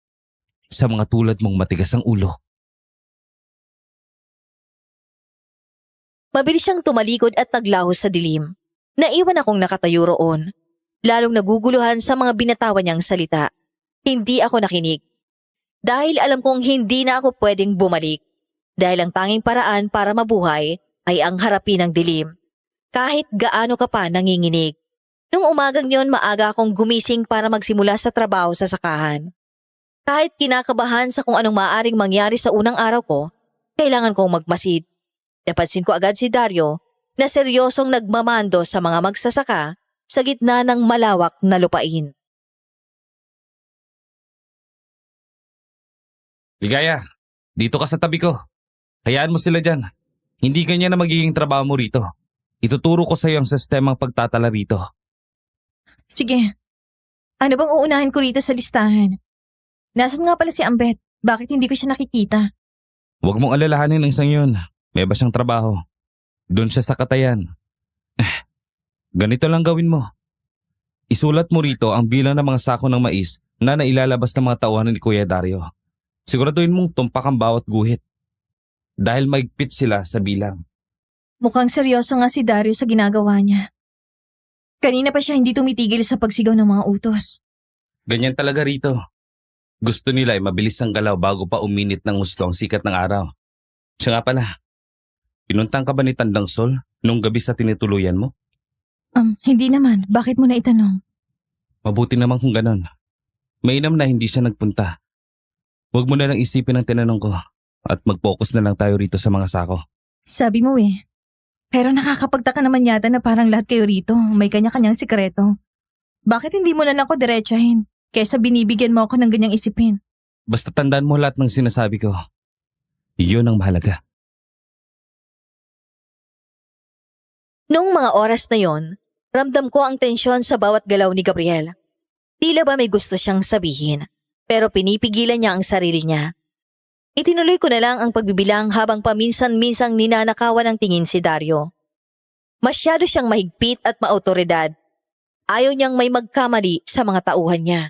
sa mga tulad mong matigas ang ulo. Mabilis siyang tumalikod at naglahos sa dilim. Naiwan akong nakatayo roon. Lalong naguguluhan sa mga binatawan niyang salita. Hindi ako nakinig. Dahil alam kong hindi na ako pwedeng bumalik. Dahil ang tanging paraan para mabuhay ay ang harapin ng dilim. Kahit gaano ka pa nanginginig. Nung umagang yon, maaga akong gumising para magsimula sa trabaho sa sakahan. Kahit kinakabahan sa kung anong maaaring mangyari sa unang araw ko, kailangan kong magmasid. Napansin ko agad si Dario na seryosong nagmamando sa mga magsasaka sa gitna ng malawak na lupain. Ligaya, dito ka sa tabi ko. Hayaan mo sila dyan. Hindi ganyan na magiging trabaho mo rito. Ituturo ko sa iyo ang sistemang pagtatala rito. Sige. Ano bang uunahin ko rito sa listahan? Nasaan nga pala si Ambet? Bakit hindi ko siya nakikita? Huwag mong alalahanin ang isang yun. May iba siyang trabaho. Doon siya sa katayan. Ganito lang gawin mo. Isulat mo rito ang bilang ng mga sako ng mais na nailalabas ng mga tauhan ni Kuya Dario. Siguraduhin mong tumpak ang bawat guhit. Dahil maigpit sila sa bilang. Mukhang seryoso nga si Dario sa ginagawa niya. Kanina pa siya hindi tumitigil sa pagsigaw ng mga utos. Ganyan talaga rito. Gusto nila ay mabilis ang galaw bago pa uminit ng gusto ang sikat ng araw. Siya nga pala, pinuntang ka ba ni Tandang Sol nung gabi sa tinituluyan mo? Hindi naman. Bakit mo na itanong? Mabuti naman kung ganon. Mainam na hindi siya nagpunta. Huwag mo na lang isipin ang tinanong ko at mag-focus na lang tayo rito sa mga sako. Sabi mo eh. Pero nakakapagtaka naman yata na parang lahat kayo rito may kanya-kanyang sikreto. Bakit hindi mo na lang ako diretsahin? Kesa binibigyan mo ako ng ganyang isipin. Basta tandaan mo lahat ng sinasabi ko. Iyon ang mahalaga. Noong mga oras na yon, ramdam ko ang tensyon sa bawat galaw ni Gabriel. Tila ba may gusto siyang sabihin, pero pinipigilan niya ang sarili niya. Itinuloy ko na lang ang pagbibilang habang paminsan-minsang ninanakawan ng tingin si Dario. Masyado siyang mahigpit at maautoridad. Ayaw niyang may magkamali sa mga tauhan niya.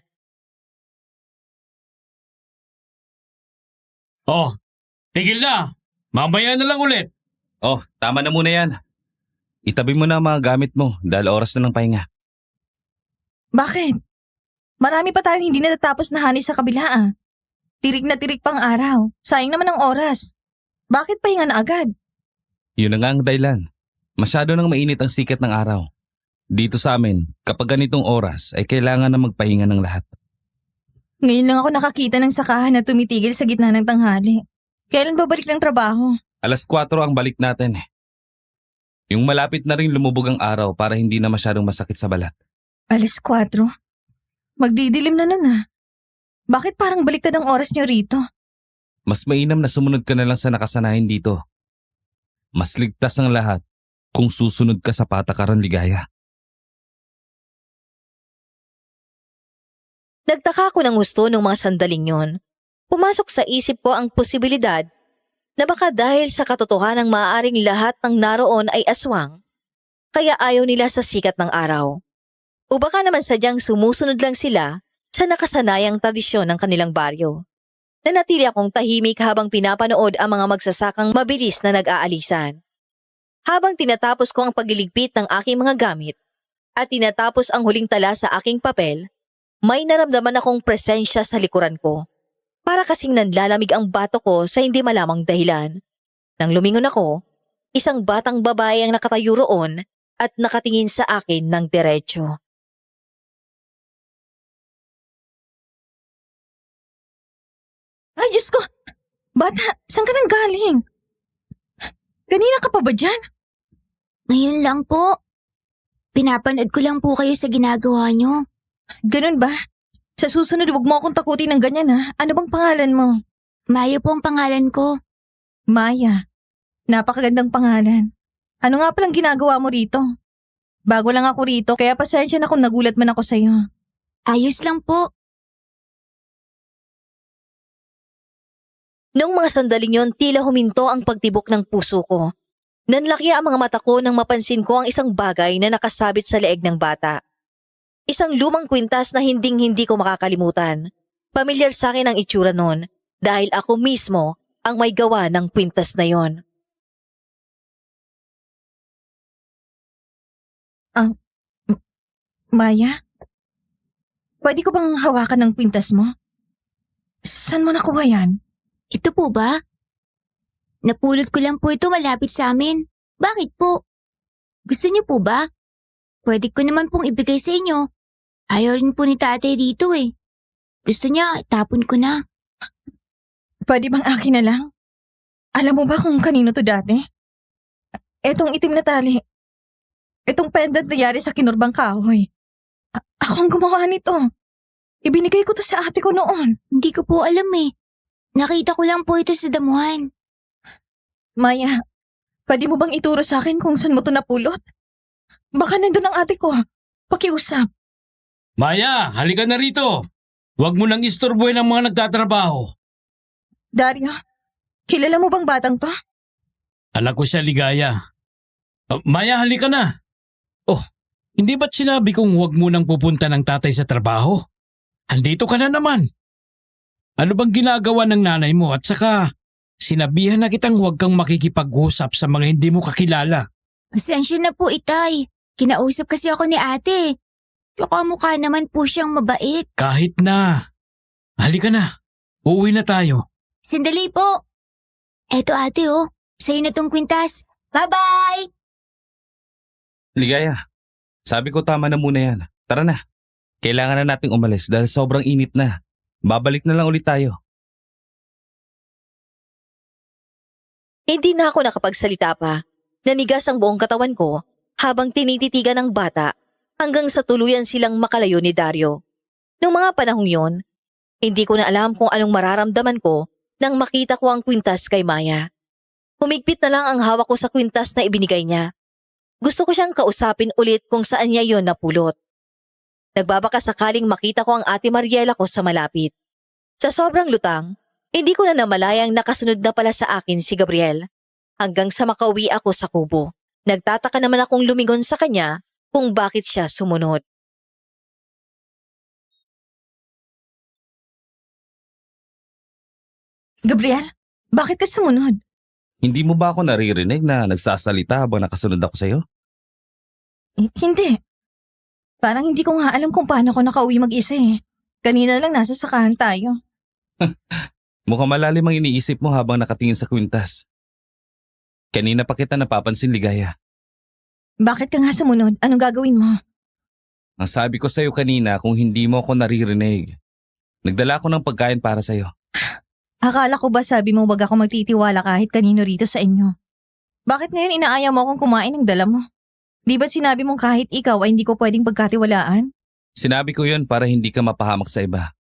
Oh, tigil na. Mamaya na lang ulit. Oh, tama na muna yan. Itabi mo na ang mga gamit mo dahil oras na ng pahinga. Bakit? Marami pa tayong hindi natatapos na hani sa kabila ah. Tirik na tirik pang araw. Sayang naman ang oras. Bakit pahinga na agad? Yun na nga ang dahilan. Masyado nang mainit ang sikat ng araw. Dito sa amin, kapag ganitong oras ay kailangan na magpahinga ng lahat. Ngayon lang ako nakakita ng sakahan na tumitigil sa gitna ng tanghali. Kailan babalik ng trabaho? 4:00 ang balik natin eh. Yung malapit na rin lumubog ang araw para hindi na masyadong masakit sa balat. 4:00? Magdidilim na nun ah. Bakit parang baliktad ang oras niyo rito? Mas mainam na sumunod ka na lang sa nakasanayan dito. Mas ligtas ang lahat kung susunod ka sa patakaran ligaya. Nagtaka ako ng gusto ng mga sandaling yon. Pumasok sa isip ko ang posibilidad na baka dahil sa katotohanang maaaring lahat ng naroon ay aswang, kaya ayaw nila sa sikat ng araw. O baka naman sadyang sumusunod lang sila sa nakasanayang tradisyon ng kanilang baryo. Nanatili akong tahimik habang pinapanood ang mga magsasakang mabilis na nag-aalisan. Habang tinatapos ko ang pagliligpit ng aking mga gamit at tinatapos ang huling tala sa aking papel, may naramdaman akong presensya sa likuran ko. Para kasing nanlalamig ang bato ko sa hindi malamang dahilan. Nang lumingon ako, isang batang babae ang nakatayo roon at nakatingin sa akin ng diretsyo. Ay, Diyos ko! Bata, saan ka nang galing? Kanina ka pa ba dyan? Ngayon lang po. Pinapanood ko lang po kayo sa ginagawa nyo. Ganun ba? Sa susunod, huwag mo akong takutin ng ganyan ha. Ano bang pangalan mo? Maya po ang pangalan ko. Maya. Napakagandang pangalan. Ano nga palang ginagawa mo rito? Bago lang ako rito, kaya pasensya na kung nagulat man ako sa'yo. Ayos lang po. Noong mga sandaling yon, tila huminto ang pagtibok ng puso ko. Nanlaki ang mga mata ko nang mapansin ko ang isang bagay na nakasabit sa leeg ng bata. Isang lumang kwintas na hinding-hindi ko makakalimutan. Pamilyar sa akin ang itsura nun dahil ako mismo ang may gawa ng kwintas na yon. Maya? Pwede ko bang hawakan ng pintas mo? Saan mo nakuha yan? Ito po ba? Napulot ko lang po ito malapit sa amin. Bakit po? Gusto niyo po ba? Pwede ko naman pong ibigay sa inyo. Ayaw rin po ni tatay dito eh. Gusto niya, itapon ko na. Pwede bang akin na lang? Alam mo ba kung kanino to dati? Etong itim na tali. Etong pendant na yari sa kinurbang kahoy. Ako ang gumawa nito. Ibinigay ko to sa ate ko noon. Hindi ko po alam eh. Nakita ko lang po ito sa damuhan. Maya, Pwede mo bang ituro sa akin kung saan mo to napulot? Baka nandun ang ate ko. Pakiusap. Maya, halika na rito. Huwag mo nang istorbohin ang mga nagtatrabaho. Dario, kilala mo bang batang to? Anak ko siya, Ligaya. Maya, halika na. Oh, hindi ba't sinabi kong huwag mo nang pupunta ng tatay sa trabaho? Andito ka na naman. Ano bang ginagawa ng nanay mo at saka sinabihan na kitang huwag kang makikipag-usap sa mga hindi mo kakilala. Pasensya na po, Itay. Kinausap kasi ako ni ate. Tsaka mukha naman po siyang mabait. Kahit na. Halika na. Uuwi na tayo. Sandali po. Eto ate oh. Sa'yo na tong kwintas. Bye-bye! Ligaya, sabi ko tama na muna yan. Tara na. Kailangan na nating umalis dahil sobrang init na. Babalik na lang ulit tayo. Hindi na ako nakapagsalita pa. Nanigas ang buong katawan ko habang tinititigan ng bata hanggang sa tuluyan silang makalayo ni Dario. Noong mga panahong yon, hindi ko na alam kung anong mararamdaman ko nang makita ko ang kwintas kay Maya. Humigpit na lang ang hawak ko sa kwintas na ibinigay niya. Gusto ko siyang kausapin ulit kung saan niya yon napulot. Nagbabaka sakaling makita ko ang ate Mariela ko sa malapit. Sa sobrang lutang, hindi ko na namalayang nakasunod na pala sa akin si Gabriel. Hanggang sa makauwi ako sa kubo. Nagtataka naman akong lumingon sa kanya kung bakit siya sumunod. Gabriel, bakit ka sumunod? Hindi mo ba ako naririnig na nagsasalita habang nakasunod ako sa'yo? Hindi. Parang hindi ko nga alam kung paano ako nakauwi mag-isa eh. Kanina lang nasa sakahan tayo. Mukhang malalim ang iniisip mo habang nakatingin sa kwintas. Kanina pa kita napapansin, Ligaya. Bakit ka nga sumunod? Anong gagawin mo? Ang sabi ko sa'yo kanina kung hindi mo ako naririnig. Nagdala ako ng pagkain para sa'yo. Akala ko ba sabi mo wag ako magtitiwala kahit kanino rito sa inyo? Bakit ngayon inaaya mo akong kumain ng dala mo? Di ba't sinabi mong kahit ikaw ay hindi ko pwedeng pagkatiwalaan? Sinabi ko yun para hindi ka mapahamak sa iba.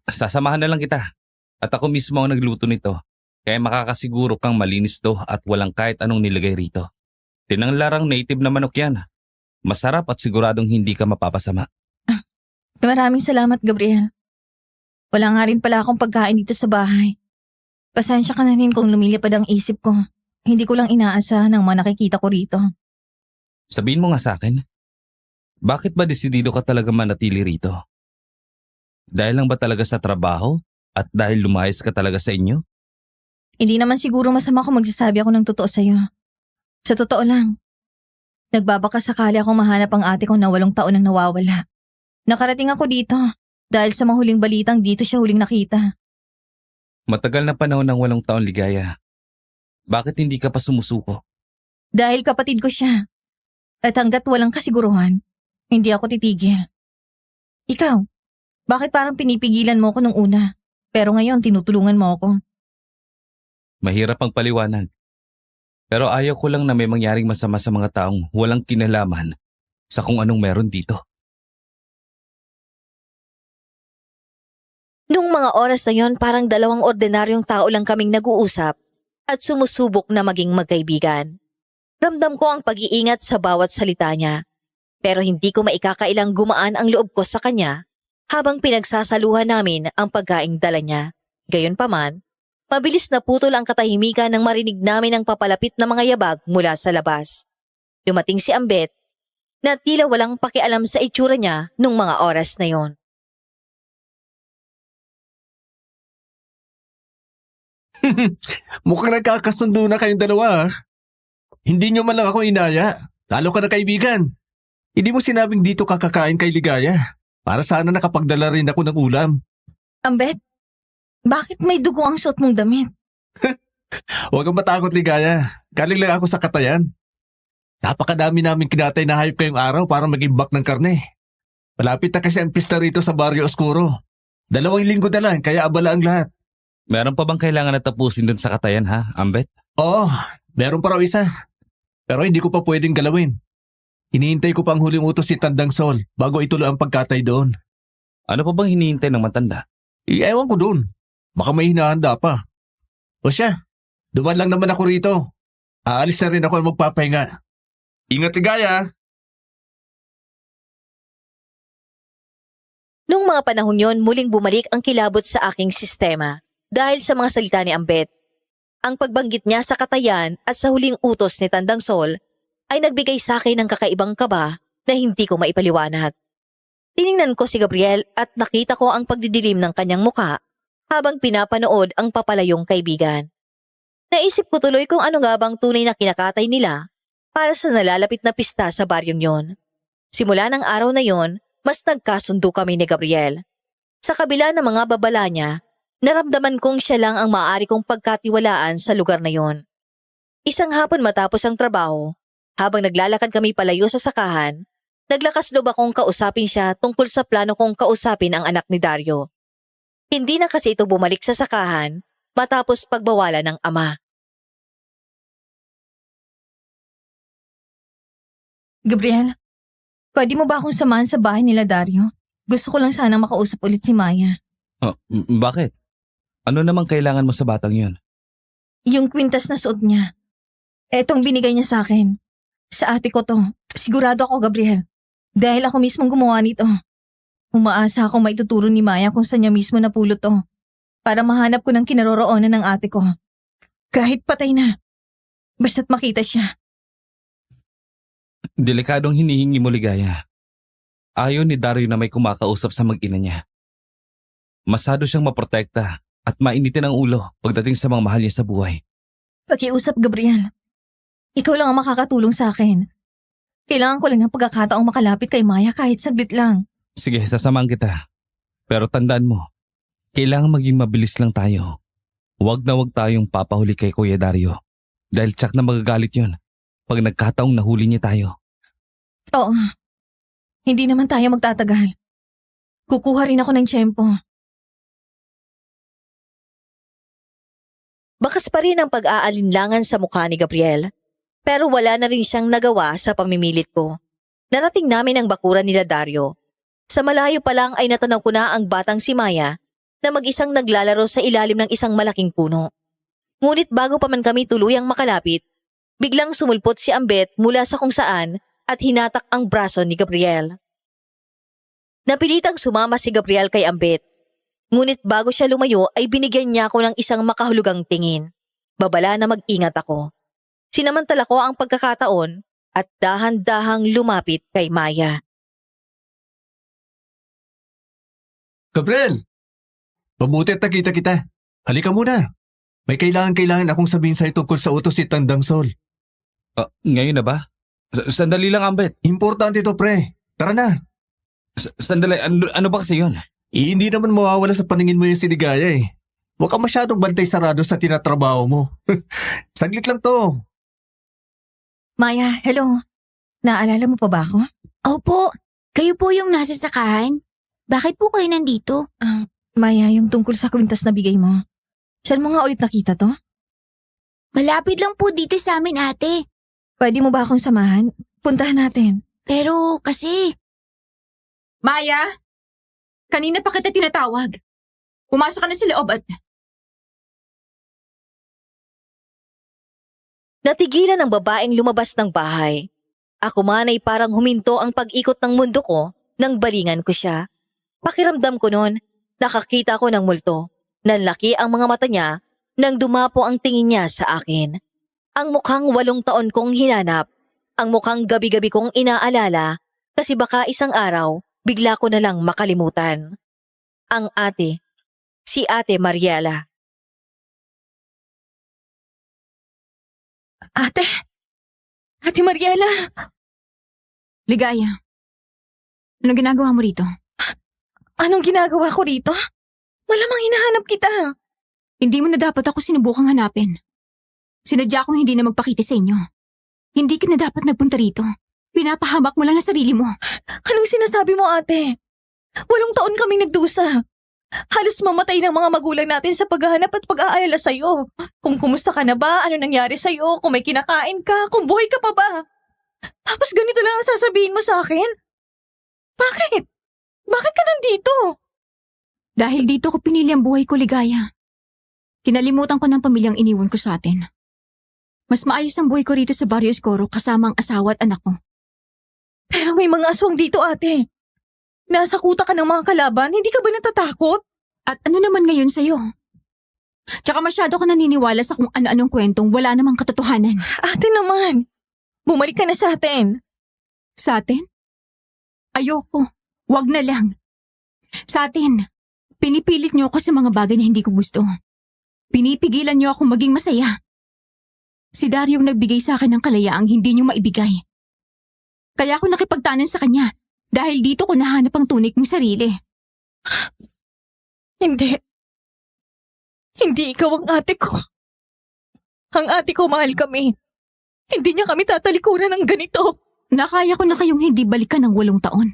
Sasamahan na lang kita. At ako mismo ang nagluto nito. Kaya makakasiguro kang malinis to at walang kahit anong nilagay rito. Tinanglarang native na manok yan. Masarap at siguradong hindi ka mapapasama. Maraming salamat, Gabriel. Wala nga rin pala akong pagkain dito sa bahay. Pasensya ka na rin kung lumilipad ang isip ko. Hindi ko lang inaasahan ang mga nakikita ko rito. Sabihin mo nga sa akin, bakit ba desidido ka talaga manatili rito? Dahil lang ba talaga sa trabaho at dahil lumayas ka talaga sa inyo? Hindi naman siguro masama kung magsasabi ako ng totoo sa'yo. Sa totoo lang, nagbabaka sakali akong mahanap ang ate ko na 8 taon nang nawawala. Nakarating ako dito dahil sa mga huling balitang dito siya huling nakita. Matagal na panahon ng 8 taon, Ligaya. Bakit hindi ka pa sumusuko? Dahil kapatid ko siya. At hanggat walang kasiguruhan, hindi ako titigil. Ikaw, bakit parang pinipigilan mo ako nung una, pero ngayon tinutulungan mo ako? Mahirap ang paliwanag. Pero ayaw ko lang na may mangyaring masama sa mga taong walang kinalaman sa kung anong meron dito. Nung mga oras na yon, parang 2 ordinaryong tao lang kaming nag-uusap at sumusubok na maging magkaibigan. Ramdam ko ang pag-iingat sa bawat salita niya, pero hindi ko maikakailang gumaan ang loob ko sa kanya habang pinagsasaluhan namin ang pagkaing dala niya. Gayunpaman, mabilis na putol ang katahimikan nang marinig namin ang papalapit na mga yabag mula sa labas. Dumating si Ambet na tila walang pakialam sa itsura niya nung mga oras na yon. Mukhang nagkakasundo na kayong dalawa. Hindi nyo man lang ako inaya. Lalo ka na kaibigan. Hindi mo sinabing dito kakakain kay Ligaya. Para sana nakapagdala rin ako ng ulam. Ambet, bakit may dugo ang suot mong damit? Huwag kang matakot, Ligaya. Galing lang ako sa Katayan. Napakadami namin kinatay na hayop kayong araw para mag-imbak ng karne. Malapit na kasi ang pista rito sa Barrio Oscuro. 2 linggo na lang, kaya abala ang lahat. Meron pa bang kailangan na tapusin dun sa Katayan, ha, Ambet? Oo, meron pa raw isa. Pero hindi ko pa pwedeng galawin. Hinihintay ko pa ang huling utos si Tandang Sol bago ituloy ang pagkatay doon. Ano pa bang hinihintay ng matanda? Ewan ko doon. Baka may hinahanda pa. O siya, duman lang naman ako rito. Aalis na rin ako magpapahinga. Ingat, Ligaya. Nung mga panahon yon, muling bumalik ang kilabot sa aking sistema dahil sa mga salita ni Ambet. Ang pagbanggit niya sa katayan at sa huling utos ni Tandang Sol ay nagbigay sa akin ng kakaibang kaba na hindi ko maipaliwanag. Tiningnan ko si Gabriel at nakita ko ang pagdidilim ng kanyang muka habang pinapanood ang papalayong kaibigan. Naisip ko tuloy kung ano nga bang tunay na kinakatay nila para sa nalalapit na pista sa baryong yon. Simula ng araw na yon, mas nagkasundo kami ni Gabriel. Sa kabila ng mga babala niya, naramdaman kong siya lang ang maaari kong pagkatiwalaan sa lugar na yon. Isang hapon matapos ang trabaho, habang naglalakad kami palayo sa sakahan, naglakas loob akong kausapin siya tungkol sa plano kong kausapin ang anak ni Dario. Hindi na kasi ito bumalik sa sakahan matapos pagbawalan ng ama. Gabriel, pwede mo ba akong samahan sa bahay nila Dario? Gusto ko lang sanang makausap ulit si Maya. Bakit? Ano namang kailangan mo sa batang yun? Yung kwintas na suot niya. Etong binigay niya sa akin. Sa ate ko to. Sigurado ako, Gabriel. Dahil ako mismong gumawa nito. Umaasa akong maituturo ni Maya kung saan niya mismo napulot to. Para mahanap ko ng kinaroroonan ng ate ko. Kahit patay na. Basta't makita siya. Delikadong hinihingi mo, Ligaya. Ayaw ni Dario na may kumakausap sa mag-ina niya. Masado siyang maprotekta at mainitin ang ulo pagdating sa mga mahal niya sa buhay. Pakiusap, Gabriel. Ikaw lang ang makakatulong sa akin. Kailangan ko lang ng pagkakataong makalapit kay Maya kahit saglit lang. Sige, sasamahan kita. Pero tandaan mo, kailangan maging mabilis lang tayo. Huwag na huwag tayong papahuli kay Kuya Dario. Dahil tsak na magagalit yun pag nagkataong nahuli niya tayo. Oo. Hindi naman tayo magtatagal. Kukuha rin ako ng tiyempo. Bakas pa rin ang pag-aalinlangan sa mukha ni Gabriel. Pero wala na rin siyang nagawa sa pamimilit ko. Narating namin ang bakuran nila Dario. Sa malayo pa lang ay natanaw ko na ang batang si Maya na mag-isang naglalaro sa ilalim ng isang malaking puno. Ngunit bago pa man kami tuluyang makalapit, biglang sumulpot si Ambet mula sa kung saan at hinatak ang braso ni Gabriel. Napilitang sumama si Gabriel kay Ambet. Ngunit bago siya lumayo ay binigyan niya ako ng isang makahulugang tingin. Babala na mag-ingat ako. Sinamantala ko ang pagkakataon at dahan-dahang lumapit kay Maya. Gabriel! Mabuti at nakita kita. Halika muna. May kailangan akong sabihin sa'yo tungkol sa utos si Tandang Sol. Ngayon na ba? Sandali lang, Ambet. Importante to, pre. Tara na. Sandali, ano ba kasi yun? Hindi naman mawawala sa paningin mo yung Ligaya eh. Huwag ka masyadong bantay sarado sa tinatrabaho mo. Saglit lang to. Maya, hello. Naalala mo pa ba ako? Opo, kayo po yung nasa sakahan. Bakit po kayo nandito? Maya, yung tungkol sa kwintas na bigay mo. Saan mo nga ulit nakita to? Malapit lang po dito sa amin, ate. Pwede mo ba akong samahan? Puntahan natin. Pero kasi... Maya, kanina pa kita tinatawag. Pumasok ka na sa loob at... Natigilan ang babaeng lumabas ng bahay. Ako man ay parang huminto ang pag-ikot ng mundo ko nang balingan ko siya. Pakiramdam ko noon, nakakita ko ng multo. Nanlaki ang mga mata niya nang dumapo ang tingin niya sa akin. Ang mukhang 8 taon kong hinanap. Ang mukhang gabi-gabi kong inaalala kasi baka isang araw bigla ko na lang makalimutan. Ang ate, si Ate Mariela. Ate! Ate Mariela! Ligaya, anong ginagawa mo rito? Anong ginagawa ko rito? Malamang hinahanap kita. Hindi mo na dapat ako sinubukang hanapin. Sinadya kong hindi na magpakita sa inyo. Hindi ka na dapat nagpunta rito. Pinapahamak mo lang ang sarili mo. Anong sinasabi mo, ate? 8 taon kaming nagdusa. Halos mamatay ng mga magulang natin sa paghahanap at pag-aalala sa'yo. Kung kumusta ka na ba, ano nangyari sa'yo, kung may kinakain ka, kung buhay ka pa ba. Tapos ganito lang ang sasabihin mo sa akin? Bakit? Bakit ka nandito? Dahil dito ko pinili ang buhay ko, Ligaya. Kinalimutan ko ng pamilyang iniwan ko sa atin. Mas maayos ang buhay ko rito sa Barrio Escoro kasama ang asawa at anak ko. Pero may mga aswang dito, ate. Nasa kuta ka ng mga kalaban, hindi ka ba natatakot? At ano naman ngayon sa'yo? Tsaka masyado ka naniniwala sa kung ano-anong kwentong wala namang katotohanan. Ate naman, bumalik ka na sa atin. Sa atin? Ayoko. Wag na lang. Sa atin, pinipilit niyo ako sa mga bagay na hindi ko gusto. Pinipigilan niyo akong maging masaya. Si Dario ang nagbigay sa akin ng kalayaang hindi niyo maibigay. Kaya ako nakipagtanan sa kanya dahil dito ko nahanap ang tunay kong sarili. Hindi. Hindi ikaw ang ate ko. Ang ate ko, mahal kami. Hindi niya kami tatalikuran ng ganito. Nakaya ko na kayong hindi balikan ng 8 taon.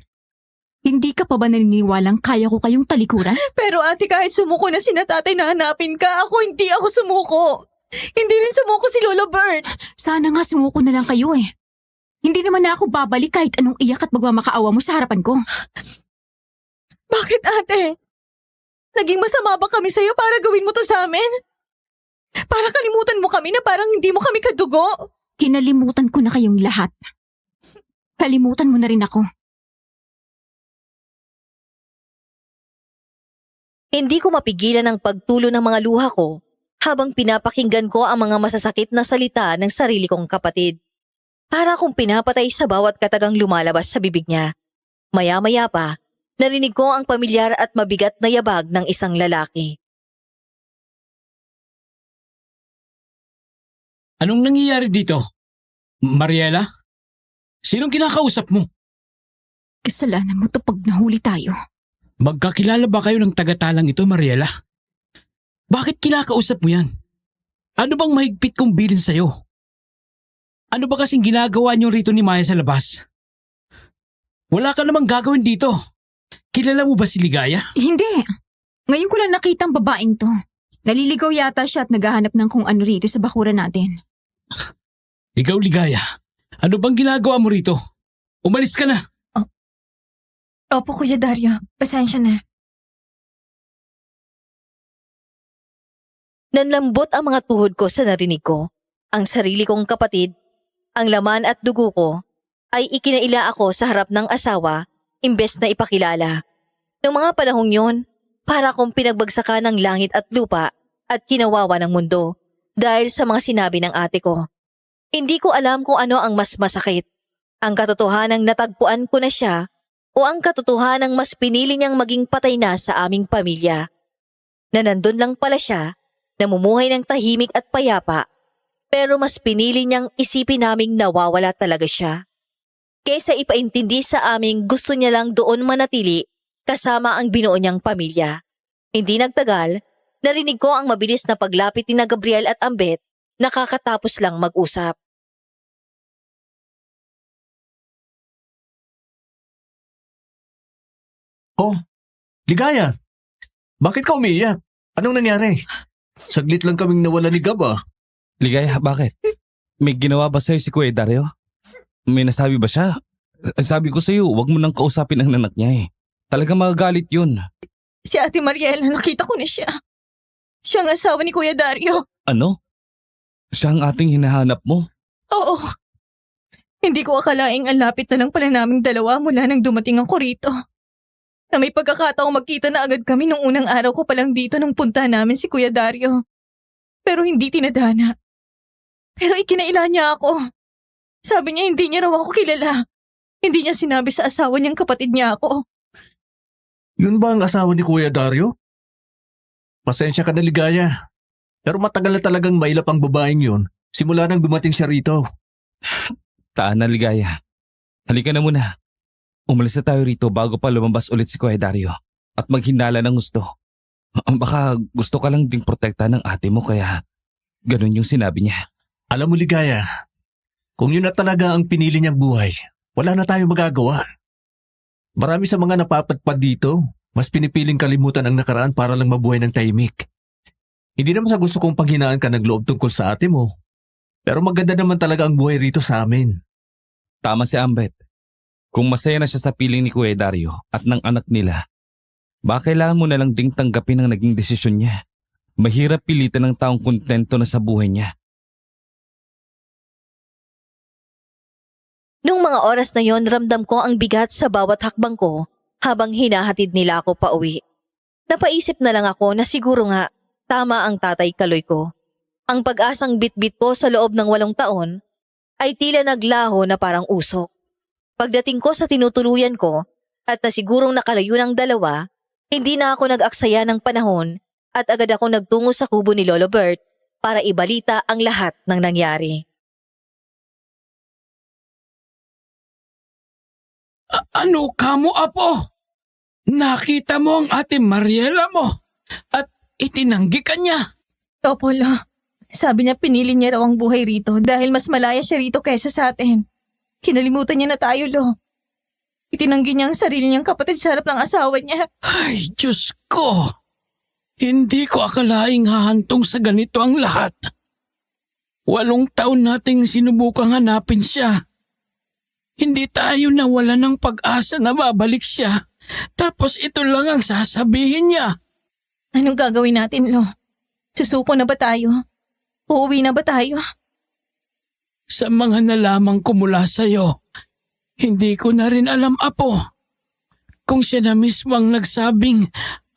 Hindi ka pa ba naniniwalang kaya ko kayong talikuran? Pero ate, kahit sumuko na sina tatay na hanapin ka, hindi ako sumuko. Hindi rin sumuko si Lola Bert. Sana nga sumuko na lang kayo eh. Hindi naman na ako babalik kahit anong iyak at magmamakaawa mo sa harapan ko. Bakit ate? Naging masama ba kami sa'yo para gawin mo to sa amin? Para kalimutan mo kami na parang hindi mo kami kadugo? Kinalimutan ko na kayong lahat. Kalimutan mo na rin ako. Hindi ko mapigilan ang pagtulo ng mga luha ko habang pinapakinggan ko ang mga masasakit na salita ng sarili kong kapatid. Para akong pinapatay sa bawat katagang lumalabas sa bibig niya. Maya-maya pa, narinig ko ang pamilyar at mabigat na yabag ng isang lalaki. Anong nangyayari dito? Mariela? Sinong kinakausap mo? Kasalanan mo to pag nahuli tayo. Magkakilala ba kayo ng tagatalang ito, Mariela? Bakit kinakausap mo yan? Ano bang mahigpit kong bilin sa'yo? Ano ba kasing ginagawa niyo rito ni Maya sa labas? Wala ka namang gagawin dito. Kilala mo ba si Ligaya? Hindi. Ngayon ko lang nakita ang babaeng to. Naliligaw yata siya at naghahanap ng kung ano rito sa bakuran natin. Ikaw, Ligaya. Ano bang ginagawa mo rito? Umalis ka na. Opo, Kuya Dario. Pasensya na. Nanlambot ang mga tuhod ko sa narinig ko. Ang sarili kong kapatid, ang laman at dugo ko, ay ikinaila ako sa harap ng asawa imbes na ipakilala. Noong mga panahong yon, para akong pinagbagsakan ng langit at lupa at kinawawa ng mundo dahil sa mga sinabi ng ate ko. Hindi ko alam kung ano ang mas masakit. Ang katotohanang natagpuan ko na siya o ang katotohanang mas pinili niyang maging patay na sa aming pamilya. Na nandun lang pala siya, namumuhay ng tahimik at payapa, pero mas pinili niyang isipin naming nawawala talaga siya. Kaysa ipaintindi sa aming gusto niya lang doon manatili kasama ang binuo niyang pamilya. Hindi nagtagal, narinig ko ang mabilis na paglapit ni Gabriel at Ambet, nakakatapos lang mag-usap. Oh, Ligaya. Bakit ka umiiyak? Anong nangyari? Saglit lang kaming nawala ni Gab ah. Ligaya, bakit? May ginawa ba sa'yo si Kuya Dario? May nasabi ba siya? Sabi ko sa'yo, huwag mo nang kausapin ang nanak niya eh. Talagang magagalit yun. Si Ate Mariela, nakita ko na siya. Siya ang asawa ni Kuya Dario. Ano? Siya ang ating hinahanap mo? Oo. Hindi ko akalaing ang lapit na lang pala naming dalawa mula nang dumating ako rito. Na may pagkakataong magkita na agad kami nung unang araw ko palang dito nung punta namin si Kuya Dario. Pero hindi tinadhana. Pero ikinaila niya ako. Sabi niya hindi niya raw ako kilala. Hindi niya sinabi sa asawa niyang kapatid niya ako. Yun ba ang asawa ni Kuya Dario? Pasensya ka na, Ligaya. Pero matagal na talagang mailap ang babaeng yun simula nang dumating siya rito. Taan na, Ligaya. Halika na muna. Umalis na tayo rito bago pa lumabas ulit si Kuya Dario at maghinala ng gusto. Baka gusto ka lang ding protekta ng ate mo kaya ganun yung sinabi niya. Alam mo, Ligaya, kung yun na talaga ang pinili niyang buhay, wala na tayong magagawa. Marami sa mga napapadpad dito, mas pinipiling kalimutan ang nakaraan para lang mabuhay ng tahimik. Hindi naman sa gusto kong panghinaan ka ng loob tungkol sa ate mo, pero maganda naman talaga ang buhay rito sa amin. Tama si Ambet. Kung masaya na siya sa piling ni Kuya Dario at ng anak nila, baka kailangan mo na lang ding tanggapin ang naging desisyon niya. Mahirap pilitan ng taong kontento na sa buhay niya. Nung mga oras na yon, ramdam ko ang bigat sa bawat hakbang ko habang hinahatid nila ako pauwi. Napaisip na lang ako na siguro nga tama ang tatay Kaloy ko. Ang pag-asang bitbit ko sa loob ng 8 taon ay tila naglaho na parang usok. Pagdating ko sa tinutuluyan ko at nasigurong nakalayo ng dalawa, hindi na ako nag-aksaya ng panahon at agad ako nagtungo sa kubo ni Lolo Bert para ibalita ang lahat ng nangyari. Ano ka mo, Apo? Nakita mo ang ate Mariela mo at itinanggi ka niya. Opo, Lo. Sabi niya pinili niya raw ang buhay rito dahil mas malaya siya rito kaysa sa atin. Kinalimutan niya na tayo, Lo. Itinanggi niya ang sarili niyang kapatid sa harap ng asawa niya. Ay, Diyos ko! Hindi ko akalaing hahantong sa ganito ang lahat. 8 taon nating sinubukang hanapin siya. Hindi tayo nawala ng pag-asa na babalik siya. Tapos ito lang ang sasabihin niya. Anong gagawin natin, Lo? Susuko na ba tayo? Uuwi na ba tayo? Sa mga nalaman ko mula sa'yo, hindi ko na rin alam, Apo. Kung siya na mismo ang nagsabing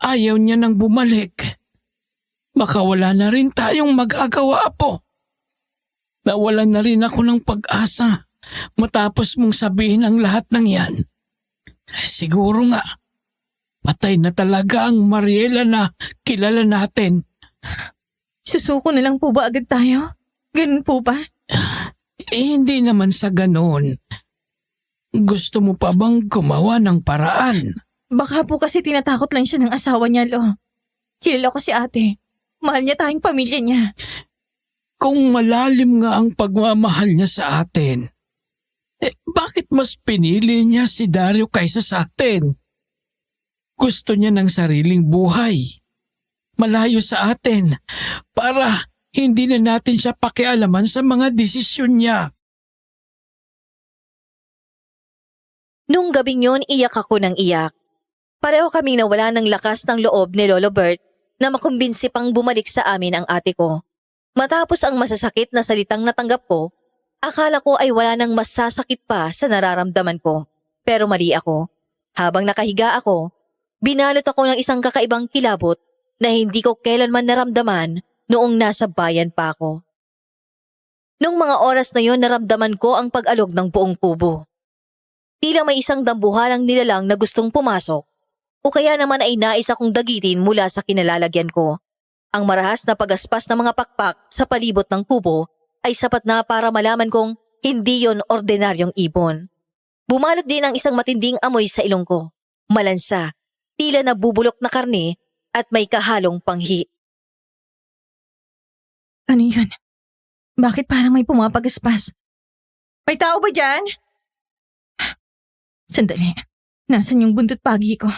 ayaw niya nang bumalik, baka wala na rin tayong magagawa, Apo. Nawalan na rin ako ng pag-asa matapos mong sabihin ang lahat ng yan. Siguro nga, patay na talaga ang Mariela na kilala natin. Susuko na lang po ba agad tayo? Ganun po ba? Hindi naman sa ganon. Gusto mo pa bang gumawa ng paraan? Baka po kasi tinatakot lang siya ng asawa niya, Lo. Kilala ko si ate. Mahal niya tayong pamilya niya. Kung malalim nga ang pagmamahal niya sa atin, bakit mas pinili niya si Dario kaysa sa atin? Gusto niya ng sariling buhay. Malayo sa atin para hindi na natin siya pakialaman sa mga desisyon niya. Nung gabing yun, iyak ako ng iyak. Pareho kaming nawala ng lakas ng loob ni Lolo Bert na makumbinsi pang bumalik sa amin ang ate ko. Matapos ang masasakit na salitang natanggap ko, akala ko ay wala nang masasakit pa sa nararamdaman ko. Pero mali ako. Habang nakahiga ako, binalot ako ng isang kakaibang kilabot na hindi ko kailanman naramdaman noong nasa bayan pa ako. Nung mga oras na yon, naramdaman ko ang pag-alog ng buong kubo. Tila may isang dambuhalang nilalang na gustong pumasok o kaya naman ay nais akong dagitin mula sa kinalalagyan ko. Ang marahas na pagaspas ng mga pakpak sa palibot ng kubo ay sapat na para malaman kong hindi yon ordinaryong ibon. Bumalot din ang isang matinding amoy sa ilong ko. Malansa, tila nabubulok na karne at may kahalong panghi. Ano yun? Bakit parang may pumapagaspas? May tao ba dyan? Sandali. Nasaan yung buntot pagi ko?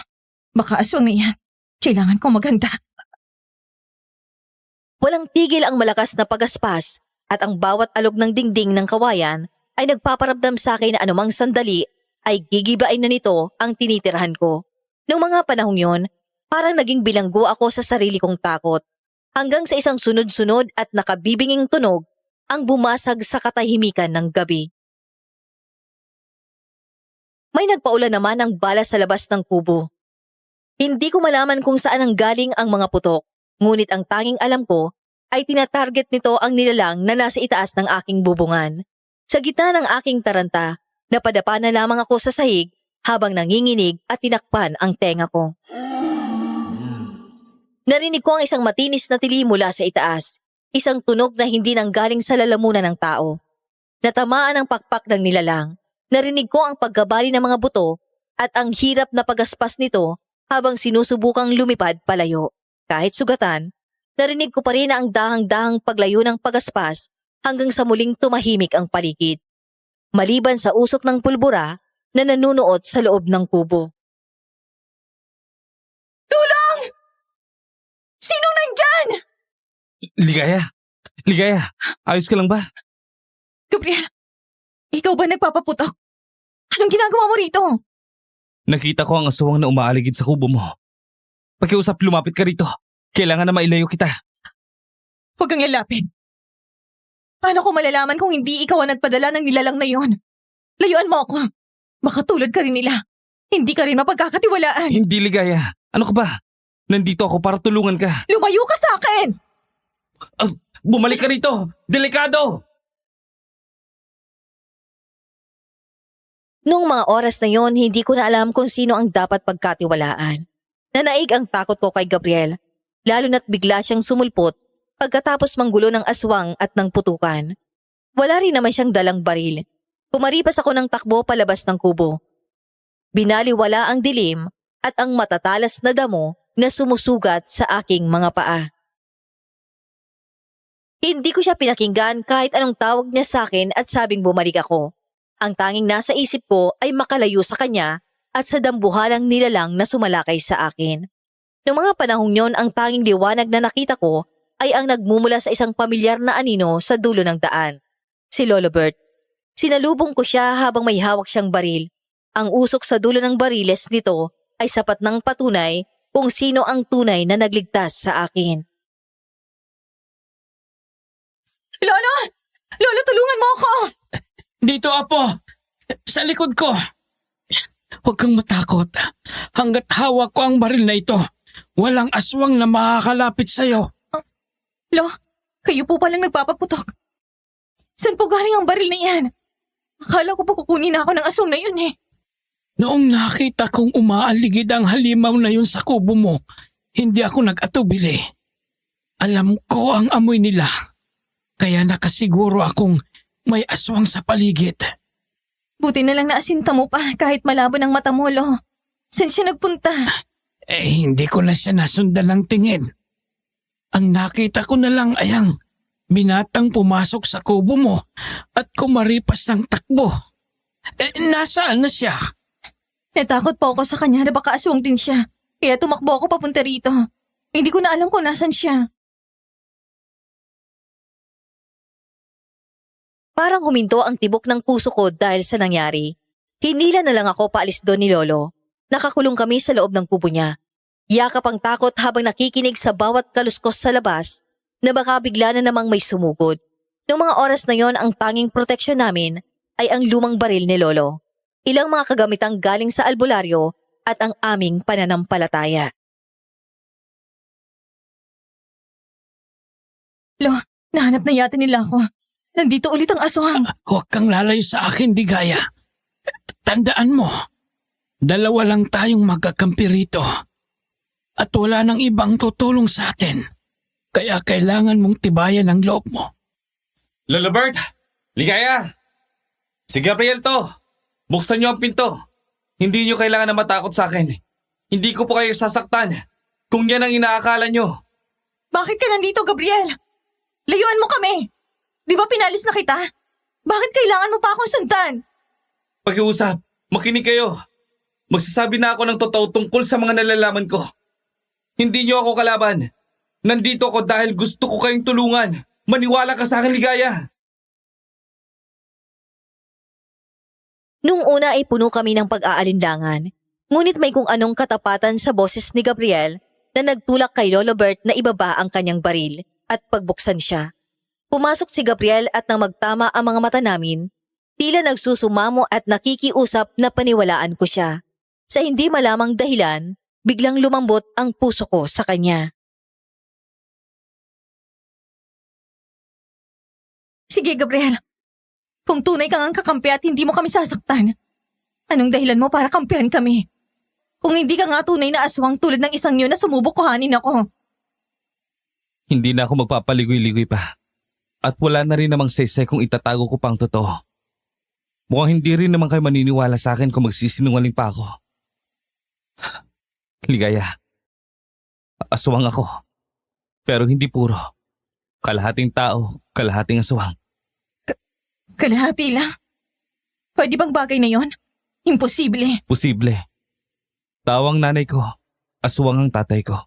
Baka aswang na yan. Kailangan ko maghanda. Walang tigil ang malakas na pagaspas at ang bawat alog ng dingding ng kawayan ay nagpaparamdam sa akin na anumang sandali ay gigibain na nito ang tinitirahan ko. Noong mga panahong yon, parang naging bilanggo ako sa sarili kong takot. Hanggang sa isang sunod-sunod at nakabibinging tunog ang bumasag sa katahimikan ng gabi. May nagpaula naman ng bala sa labas ng kubo. Hindi ko malaman kung saan ang galing ang mga putok, ngunit ang tanging alam ko ay tinatarget nito ang nilalang na nasa itaas ng aking bubungan. Sa gitna ng aking taranta, napadapa na lamang ako sa sahig habang nanginginig at tinakpan ang tenga ko. Narinig ko ang isang matinis na tili mula sa itaas, isang tunog na hindi nanggaling sa lalamunan ng tao. Natamaan ang pakpak ng nilalang. Narinig ko ang paggabali ng mga buto at ang hirap na pagaspas nito habang sinusubukang lumipad palayo. Kahit sugatan, narinig ko pa rin ang dahang-dahang paglayo ng pagaspas hanggang sa muling tumahimik ang paligid. Maliban sa usok ng pulbura na nanunuot sa loob ng kubo. Tulong! Sinong nandyan? Ligaya, ayos ka lang ba? Gabriel, ikaw ba nagpapaputok? Anong ginagawa mo rito? Nakita ko ang aswang na umaaligid sa kubo mo. Pakiusap, lumapit ka rito. Kailangan na mailayo kita. Huwag kang lalapit. Paano ko malalaman kung hindi ikaw ang nagpadala ng nilalang na yon? Layuan mo ako. Baka tulad ka rin nila. Hindi ka rin mapagkakatiwalaan. Hindi, Ligaya. Ano ka ba? Nandito ako para tulungan ka. Lumayo ka sa akin! Bumalik ka rito! Delikado! Noong mga oras na yon, hindi ko na alam kung sino ang dapat pagkatiwalaan. Nanaig ang takot ko kay Gabriel, lalo na't bigla siyang sumulpot pagkatapos manggulo ng aswang at ng putukan. Wala rin naman siyang dalang baril. Kumaripas ako ng takbo palabas ng kubo. Binaliwala ang dilim at ang matatalas na damo na sumusugat sa aking mga paa. Hindi ko siya pinakinggan kahit anong tawag niya sa akin at sabing bumalik ako. Ang tanging nasa isip ko ay makalayo sa kanya at sa dambuhalang nilalang na sumalakay sa akin. Noong mga panahong yon, ang tanging liwanag na nakita ko ay ang nagmumula sa isang pamilyar na anino sa dulo ng daan. Si Lolo Bert. Sinalubong ko siya habang may hawak siyang baril. Ang usok sa dulo ng bariles nito ay sapat ng patunay kung sino ang tunay na nagligtas sa akin. Lolo! Lolo, tulungan mo ako! Dito, Apo. Sa likod ko. Huwag kang matakot. Hanggat hawak ko ang baril na ito, walang aswang na makakalapit sa'yo. Lo, kayo po palang nagpapaputok. Saan po galing ang baril na yan? Akala ko pa kukunin ako ng aswang na yun eh. Noong nakita kong umaaligid ang halimaw na yun sa kubo mo, hindi ako nag-atubili. Alam ko ang amoy nila. Kaya nakasiguro akong may aswang sa paligid. Buti na lang naasinta mo pa kahit malabo ng mata mo, Lo. Saan siya nagpunta? Hindi ko na siya nasundan ng tingin. Ang nakita ko na lang ay ang binatang pumasok sa kubo mo at kumaripas ng takbo. Nasaan na siya? Natakot po ako sa kanya na baka aswang din siya. Kaya tumakbo ako papunta rito. Hindi ko na alam kung nasan siya. Parang huminto ang tibok ng puso ko dahil sa nangyari. Hinila na lang ako paalis doon ni Lolo. Nakakulong kami sa loob ng kubo niya. Yakap ang takot habang nakikinig sa bawat kaluskos sa labas na baka bigla na namang may sumugod. Noong mga oras na yon, ang tanging proteksyon namin ay ang lumang baril ni Lolo. Ilang mga kagamitang galing sa albularyo at ang aming pananampalataya. Lo, nahanap na yata nila ako. Nandito ulit ang aswang. Huwag kang lalayo sa akin, Digaya. Tandaan mo, dalawa lang tayong magkakampi rito. At wala nang ibang tutulong sa atin. Kaya kailangan mong tibayan ang loob mo. Lolo Bert! Ligaya! Si Gabriel to! Buksan niyo ang pinto. Hindi niyo kailangan na matakot sa akin. Hindi ko po kayo sasaktan kung yan ang inaakala niyo. Bakit ka nandito, Gabriel? Layuan mo kami! Di ba pinalis na kita? Bakit kailangan mo pa akong sundan? Pag-iusap, makinig kayo. Magsasabi na ako ng totoo tungkol sa mga nalalaman ko. Hindi niyo ako kalaban. Nandito ako dahil gusto ko kayong tulungan. Maniwala ka sa akin, Ligaya. Nung una ay puno kami ng pag-aalinlangan. Ngunit may kung anong katapatan sa boses ni Gabriel na nagtulak kay Lolo Bert na ibaba ang kanyang baril at pagbuksan siya. Pumasok si Gabriel at nang magtama ang mga mata namin, tila nagsusumamo at nakikiusap na paniwalaan ko siya. Sa hindi malamang dahilan, biglang lumambot ang puso ko sa kanya. Sige, Gabriel. Kung tunay kang ang kakampi at hindi mo kami sasaktan, anong dahilan mo para kampihan kami? Kung hindi ka nga tunay na aswang tulad ng isang yun na sumubok kuhanin ako. Hindi na ako magpapaligoy-ligoy pa. At wala na rin namang saysay kung itatago ko pang totoo. Mukhang hindi rin naman kayo maniniwala sa akin kung magsisinungaling pa ako. Ligaya, aswang ako. Pero hindi puro. Kalahating tao, kalahating aswang. Kalahati lang? Pwede bang bagay na yon? Imposible. Posible. Tawang nanay ko, aswang ang tatay ko.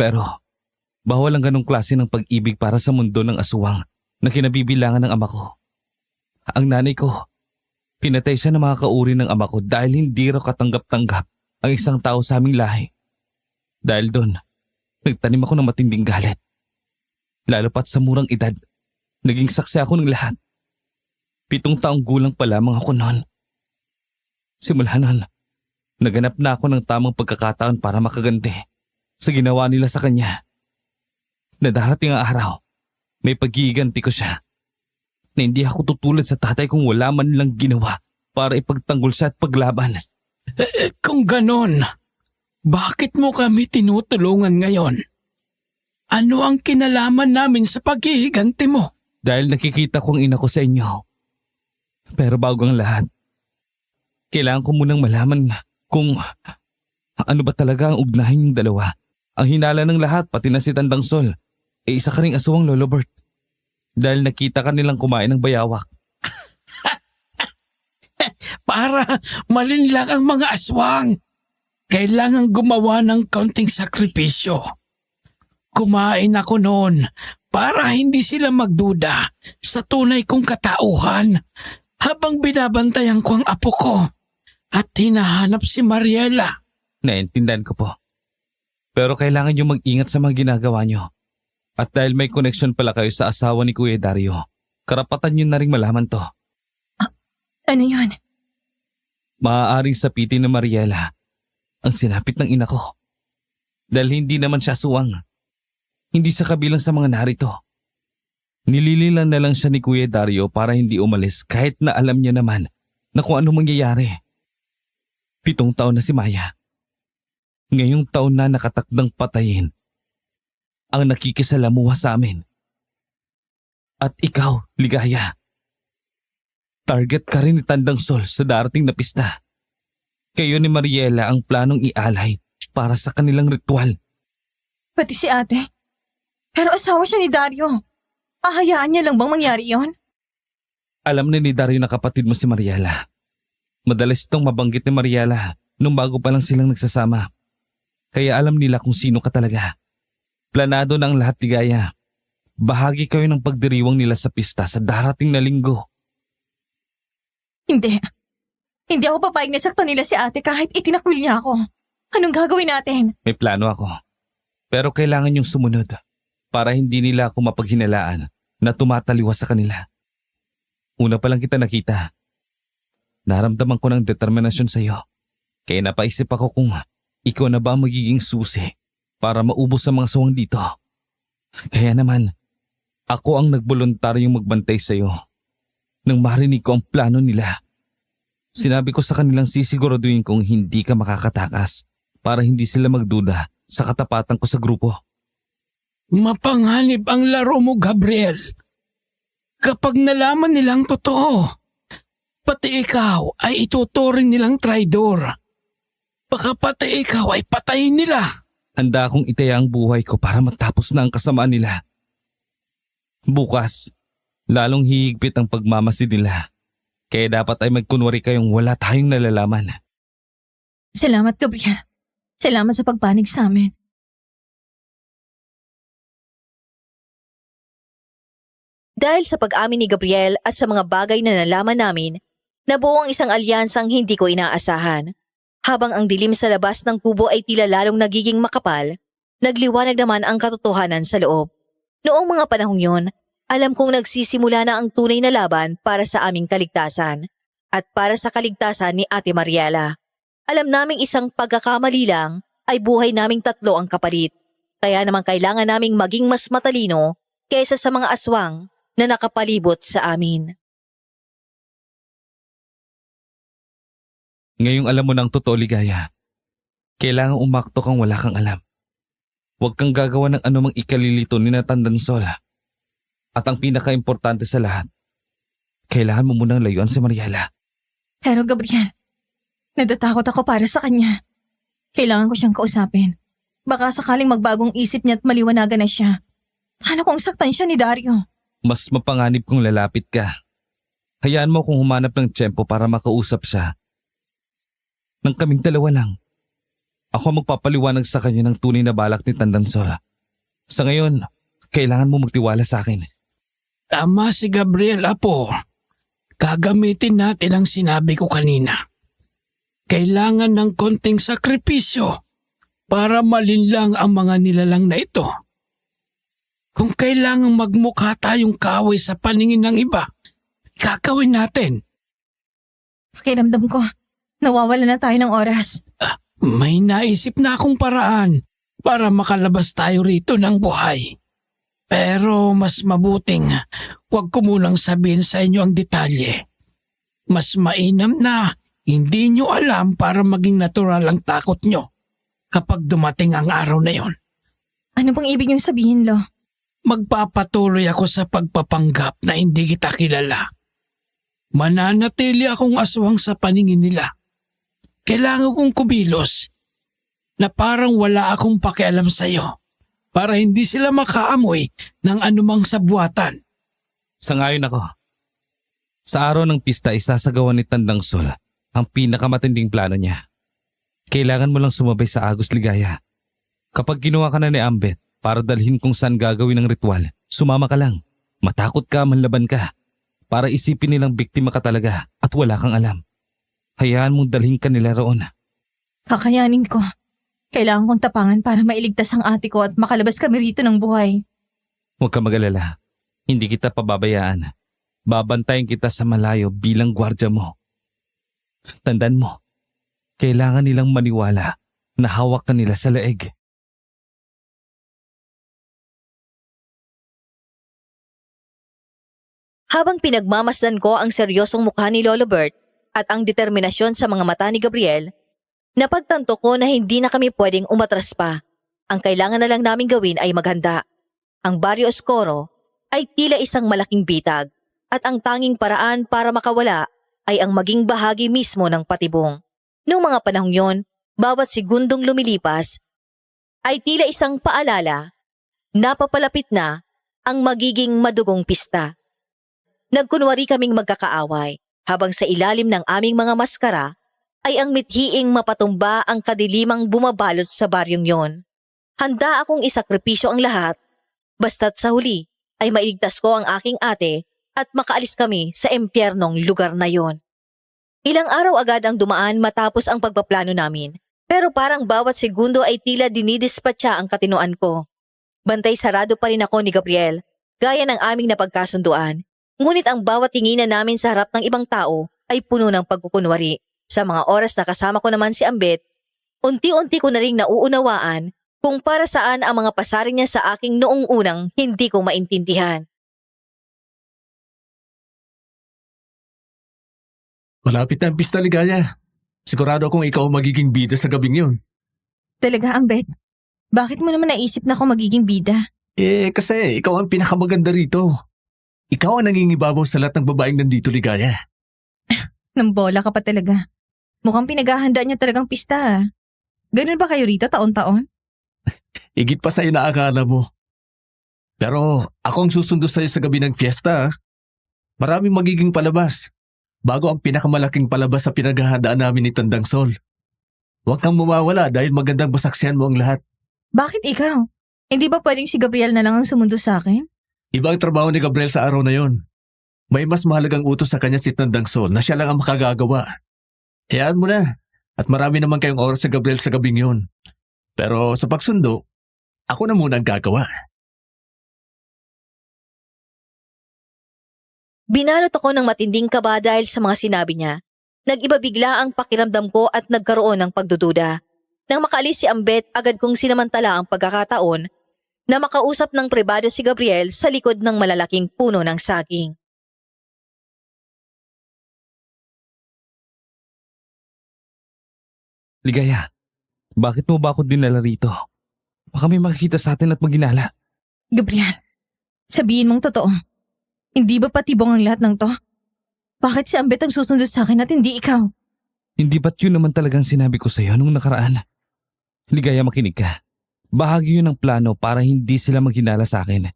Pero bawal ang ganong klase ng pag-ibig para sa mundo ng aswang na kinabibilangan ng ama ko. Ang nanay ko, pinatay siya ng mga kauri ng ama ko dahil hindi raw katanggap-tanggap ang isang tao sa aming lahi. Dahil doon, nagtanim ako ng matinding galit. Lalo pat sa murang edad, naging saksi ako ng lahat. 7 taong gulang pa lamang ako noon. Simula noon, naganap na ako ng tamang pagkakataon para makaganti sa ginawa nila sa kanya. Na darating ang araw, may paggiganti ko siya. Na hindi ako tutulad sa tatay kung wala man lang ginawa para ipagtanggol siya at paglaban. Kung ganon, bakit mo kami tinutulungan ngayon? Ano ang kinalaman namin sa paghihiganti mo? Dahil nakikita ko ang ina ko sa inyo. Pero bago ang lahat, kailangan ko munang malaman kung ano ba talaga ang ugnahin yung dalawa. Ang hinala ng lahat, pati na si Tandang Sol, isa ka ring aswang, Lolo Bert. Dahil nakita ka nilang kumain ng bayawak. Para malinlang ang mga aswang. Kailangan gumawa ng kaunting sakripisyo. Kumain ako noon para hindi sila magduda sa tunay kong katauhan habang binabantayan ko ang apo ko at hinahanap si Mariela. Naintindihan ko po. Pero kailangan nyo mag-ingat sa mga ginagawa nyo. At dahil may connection pala kayo sa asawa ni Kuya Dario, karapatan nyo na rin malaman to. Ano yun? Maaaring sapitin ni Mariela ang sinapit ng ina ko. Dahil hindi naman siya aswang. Hindi sa kabilang sa mga narito. Nilililan na lang siya ni Kuya Dario para hindi umalis kahit na alam niya naman na kung ano mangyayari. 7 taon na si Maya. Ngayong taon na nakatakdang patayin ang nakikisalamuha sa amin. At ikaw, Ligaya. Target ka rin ni Tandang Sol sa darating na pista. Kayo ni Mariela ang planong ialay para sa kanilang ritual. Pati si ate. Pero asawa siya ni Dario. Ahayaan niya lang bang mangyari yon? Alam na ni Dario na kapatid mo si Mariela. Madalas itong mabanggit ni Mariela nung bago pa lang silang nagsasama. Kaya alam nila kung sino ka talaga. Planado na ang lahat, Ligaya. Bahagi kayo ng pagdiriwang nila sa pista sa darating na linggo. Hindi. Hindi ako papayag na saktan nila si ate kahit itinakwil niya ako. Anong gagawin natin? May plano ako. Pero kailangan yung sumunod para hindi nila ako mapaghinalaan na tumataliwas sa kanila. Una pa lang kita nakita. Naramdaman ko ng determinasyon sa iyo. Kaya napaisip ako kung ikaw na ba ang magiging susi para maubos ang mga sawang dito. Kaya naman, ako ang nagboluntaryong magbantay sa iyo nang marinig ko ang plano nila. Sinabi ko sa kanilang sisiguraduhin kong hindi ka makakatakas para hindi sila magduda sa katapatan ko sa grupo. Mapanganib ang laro mo, Gabriel. Kapag nalaman nilang totoo, pati ikaw ay ituturing nilang traidor. Baka pati ikaw ay patayin nila. Handa akong itaya ang buhay ko para matapos na ang kasamaan nila. Bukas, lalong hihigpit ang pagmamasid nila. Kaya dapat ay magkunwari kayong wala tayong nalalaman. Salamat, Gabriel. Salamat sa pagpanig sa amin. Dahil sa pag-amin ni Gabriel at sa mga bagay na nalaman namin, nabuo ang isang alyansang hindi ko inaasahan. Habang ang dilim sa labas ng kubo ay tila lalong nagiging makapal, nagliwanag naman ang katotohanan sa loob. Noong mga panahong yon, alam kong nagsisimula na ang tunay na laban para sa aming kaligtasan at para sa kaligtasan ni Ate Mariela. Alam naming isang pagkakamali lang ay buhay naming 3 ang kapalit. Kaya naman kailangan naming maging mas matalino kaysa sa mga aswang na nakapalibot sa amin. Ngayong alam mo na ang totoo, Ligaya. Kailangan umakto kang wala kang alam. Huwag kang gagawa ng anumang ikalilito ni Tandang Sol. At ang pinaka-importante sa lahat, kailangan mo munang layuan si Mariela. Pero Gabriel, natatakot ako para sa kanya. Kailangan ko siyang kausapin. Baka sakaling magbagong isip niya at maliwanagan na siya. Paano kung saktan siya ni Dario? Mas mapanganib kung lalapit ka. Hayaan mo kung humanap ng tiyempo para makausap siya. Nang kaming dalawa lang, ako magpapaliwanag sa kanya ng tunay na balak ni Tandang Sol. Sa ngayon, kailangan mo magtiwala sa akin. Tama si Gabriel, Apo. Gagamitin natin ang sinabi ko kanina. Kailangan ng konting sakripisyo para malinlang ang mga nilalang na ito. Kung kailangang magmukha tayong kaaway sa paningin ng iba, gagawin natin? Pakiramdam ko, nawawala na tayo ng oras. May naisip na akong paraan para makalabas tayo rito ng buhay. Pero mas mabuting huwag ko munang sabihin sa inyo ang detalye. Mas mainam na hindi nyo alam para maging natural ang takot nyo kapag dumating ang araw na yon. Ano bang ibig niyong sabihin, Lo? Magpapatuloy ako sa pagpapanggap na hindi kita kilala. Mananatili akong aswang sa paningin nila. Kailangan kong kumilos na parang wala akong pakialam sa'yo para hindi sila makaamoy ng anumang sabuatan. Sangayon ako. Sa araw ng pista, isasagawa ni Tandang Sol ang pinakamatinding plano niya. Kailangan mo lang sumabay sa Agos Ligaya. Kapag ginawa ka na ni Ambet para dalhin kung saan gagawin ang ritual, sumama ka lang. Matakot ka, manlaban ka. Para isipin nilang biktima ka talaga at wala kang alam. Hayaan mong dalhin ka nila roon. Kakayanin ko. Kailangan kong tapangan para mailigtas ang ate ko at makalabas kami rito ng buhay. Huwag ka mag-alala. Hindi kita pababayaan. Babantayan kita sa malayo bilang gwardya mo. Tandaan mo, kailangan nilang maniwala na hawak ka nila sa leeg. Habang pinagmamasdan ko ang seryosong mukha ni Lolo Bert at ang determinasyon sa mga mata ni Gabriel, napagtanto ko na hindi na kami pwedeng umatras pa. Ang kailangan na lang namin gawin ay maghanda. Ang Barrio Oscuro ay tila isang malaking bitag at ang tanging paraan para makawala ay ang maging bahagi mismo ng patibong. Noong mga panahong yon, bawat segundong lumilipas ay tila isang paalala na papalapit na ang magiging madugong pista. Nagkunwari kaming magkakaaway habang sa ilalim ng aming mga maskara ay ang mithiing mapatumba ang kadilimang bumabalot sa baryong yon. Handa akong isakripisyo ang lahat, basta't sa huli ay mailigtas ko ang aking ate at makaalis kami sa empyernong lugar na yon. Ilang araw agad ang dumaan matapos ang pagpaplano namin, pero parang bawat segundo ay tila dinidispatcha ang katinoan ko. Bantay sarado pa rin ako ni Gabriel, gaya ng aming napagkasunduan. Ngunit ang bawat tinginan namin sa harap ng ibang tao ay puno ng pagkukunwari. Sa mga oras na kasama ko naman si Ambet, unti-unti ko na ring nauunawaan kung para saan ang mga pasaring niya sa aking noong unang hindi ko maintindihan. Malapit na ang pista, Ligaya. Sigurado akong ikaw ang magiging bida sa gabing yun. Talaga, Ambet? Bakit mo naman naisip na ako magiging bida? Kasi ikaw ang pinakamaganda rito. Ikaw ang nangingibabaw sa lahat ng babaeng nandito, Ligaya. Nambola ka pa talaga. Mukhang pinaghahanda niyo talagang pista. Ganun ba kayo rito taon-taon? Higit pa sa'yo na akala mo. Pero ako ang susundo sa'yo sa gabi ng fiesta. Maraming magiging palabas. Bago ang pinakamalaking palabas sa pinaghahandaan namin ni Tandang Sol. Huwag kang mawawala dahil magandang basaksihan mo ang lahat. Bakit ikaw? Hindi ba pwedeng si Gabriel na lang ang sumundo sa akin? Iba ang trabaho ni Gabriel sa araw na yon. May mas mahalagang utos sa kanya si Tandang Sol na siya lang ang makagagawa. Hayaan mo na. At marami naman kayong oras sa Gabriel sa gabing yon. Pero sa pagsundo, ako na muna ang gagawa. Binalot ako ng matinding kaba dahil sa mga sinabi niya. Nag-iba bigla ang pakiramdam ko at nagkaroon ng pagdududa. Nang makaalis si Ambet, agad kong sinamantala ang pagkakataon na makausap ng pribado si Gabriel sa likod ng malalaking puno ng saging. Ligaya, bakit mo ba ako dinala rito? Baka may makikita sa atin at maginala. Gabriel, sabihin mong totoo. Hindi ba patibong ang lahat ng to? Bakit si Ambet ang susunod sa akin at hindi ikaw? Hindi ba't yun naman talagang sinabi ko sa'yo nung nakaraan? Ligaya, makinig ka. Bahagi yun ng plano para hindi sila maghinala sa akin.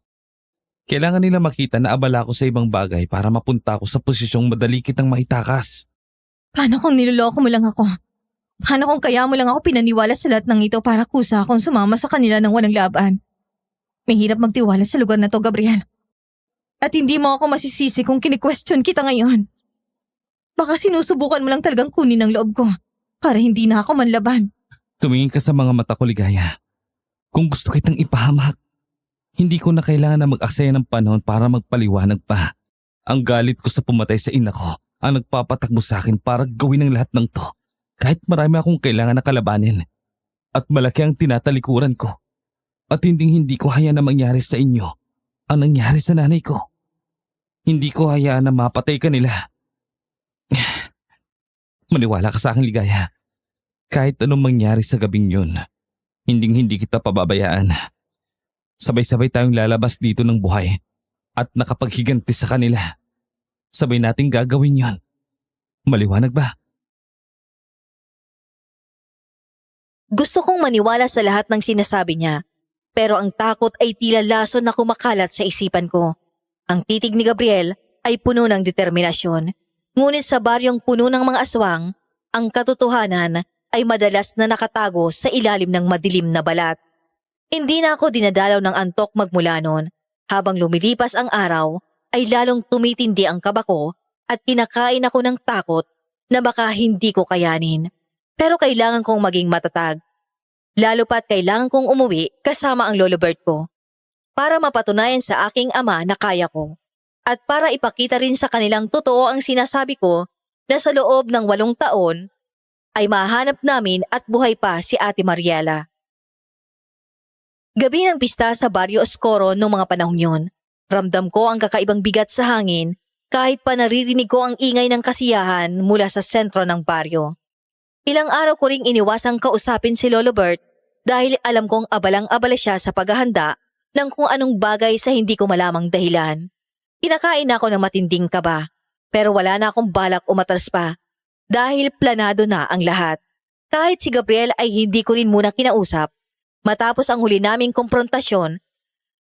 Kailangan nila makita na abala ko sa ibang bagay para mapunta ako sa posisyong madali kitang maitakas. Paano kung niloloko mo lang ako? Paano kung kaya mo lang ako pinaniwala sa lahat ng ito para kusa akong sumama sa kanila ng walang laban? Mahirap magtiwala sa lugar na to, Gabriel. At hindi mo ako masisisi kung kini-question kita ngayon. Baka sinusubukan mo lang talagang kunin ang loob ko para hindi na ako manlaban. Tumingin ka sa mga mata ko, Ligaya. Kung gusto kitang ipahamak, hindi ko na kailangan na mag-aksaya ng panahon para magpaliwanag pa. Ang galit ko sa pumatay sa ina ko ang nagpapatakbo sa akin para gawin ang lahat ng to. Kahit marami akong kailangan na kalabanin. At malaki ang tinatalikuran ko. At hindi ko hayaan na mangyari sa inyo ang nangyari sa nanay ko. Hindi ko hayaan na mapatay ka nila. Maniwala ka sa akin, Ligaya. Kahit anong mangyari sa gabing yun, hindi kita pababayaan. Sabay-sabay tayong lalabas dito ng buhay at nakapaghiganti sa kanila. Sabay nating gagawin yon. Maliwanag ba? Gusto kong maniwala sa lahat ng sinasabi niya, pero ang takot ay tila lason na kumakalat sa isipan ko. Ang titig ni Gabriel ay puno ng determinasyon. Ngunit sa baryong puno ng mga aswang, ang katotohanan ay madalas na nakatago sa ilalim ng madilim na balat. Hindi na ako dinadalaw ng antok magmula noon. Habang lumilipas ang araw, ay lalong tumitindi ang kaba ko at kinakain ako ng takot na baka hindi ko kayanin. Pero kailangan kong maging matatag. Lalo pat kailangan kong umuwi kasama ang Lolo Bert ko para mapatunayan sa aking ama na kaya ko. At para ipakita rin sa kanilang totoo ang sinasabi ko na sa loob ng 8 taon ay mahanap namin at buhay pa si Ate Mariela. Gabi ng pista sa Barrio Oscuro noong mga panahong yun. Ramdam ko ang kakaibang bigat sa hangin kahit pa naririnig ko ang ingay ng kasiyahan mula sa sentro ng baryo. Ilang araw ko ring iniwasang kausapin si Lolo Bert dahil alam kong abalang-abala siya sa paghahanda ng kung anong bagay sa hindi ko malamang dahilan. Kinakain ako ng matinding kaba, pero wala na akong balak umatras pa dahil planado na ang lahat. Kahit si Gabriel ay hindi ko rin muna kinausap matapos ang huli naming komprontasyon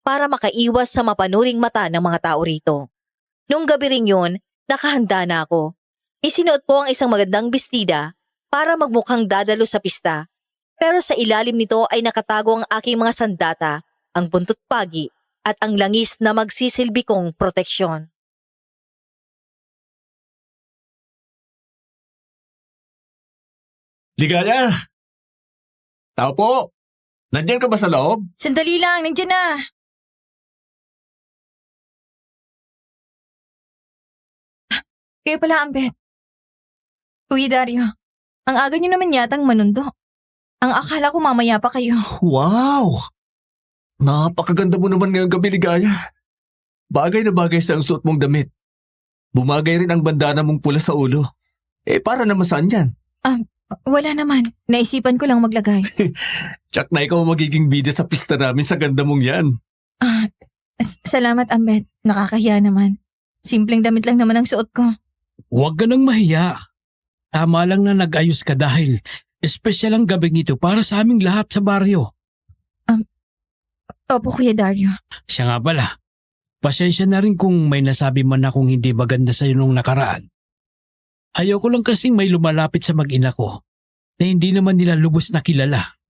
para makaiwas sa mapanuring mata ng mga tao rito. Nung gabi rin yun, nakahanda na ako. Isinuot ko ang isang magandang bestida para magmukhang dadalo sa pista. Pero sa ilalim nito ay nakatago ang aking mga sandata, ang buntot pagi at ang langis na magsisilbi kong proteksyon. Ligaya! Tao po! Nandiyan ka ba sa loob? Sandali lang, nandiyan na. Kaya pala, Ambet. Kuya Dario, ang aga niyo naman yatang manundo. Ang akala ko mamaya pa kayo. Wow! Napakaganda mo naman ngayong gabi, Ligaya. Bagay na bagay sa ang suot mong damit. Bumagay rin ang bandana mong pula sa ulo. Para naman saan yan? Wala naman. Naisipan ko lang maglagay. Tsak na ikaw magiging bida sa pista namin sa ganda mong yan. Salamat, Ambet. Nakakahiya naman. Simpleng damit lang naman ang suot ko. Huwag ka nang mahiya. Tama lang na nag-ayos ka dahil espesyal ang gabing ito para sa aming lahat sa baryo. Opo, Kuya Dario. Siya nga pala, pasensya na rin kung may nasabi man akong hindi maganda sa iyo nung nakaraan. Ayoko lang kasing may lumalapit sa mag-ina ko na hindi naman nila lubos na kilala.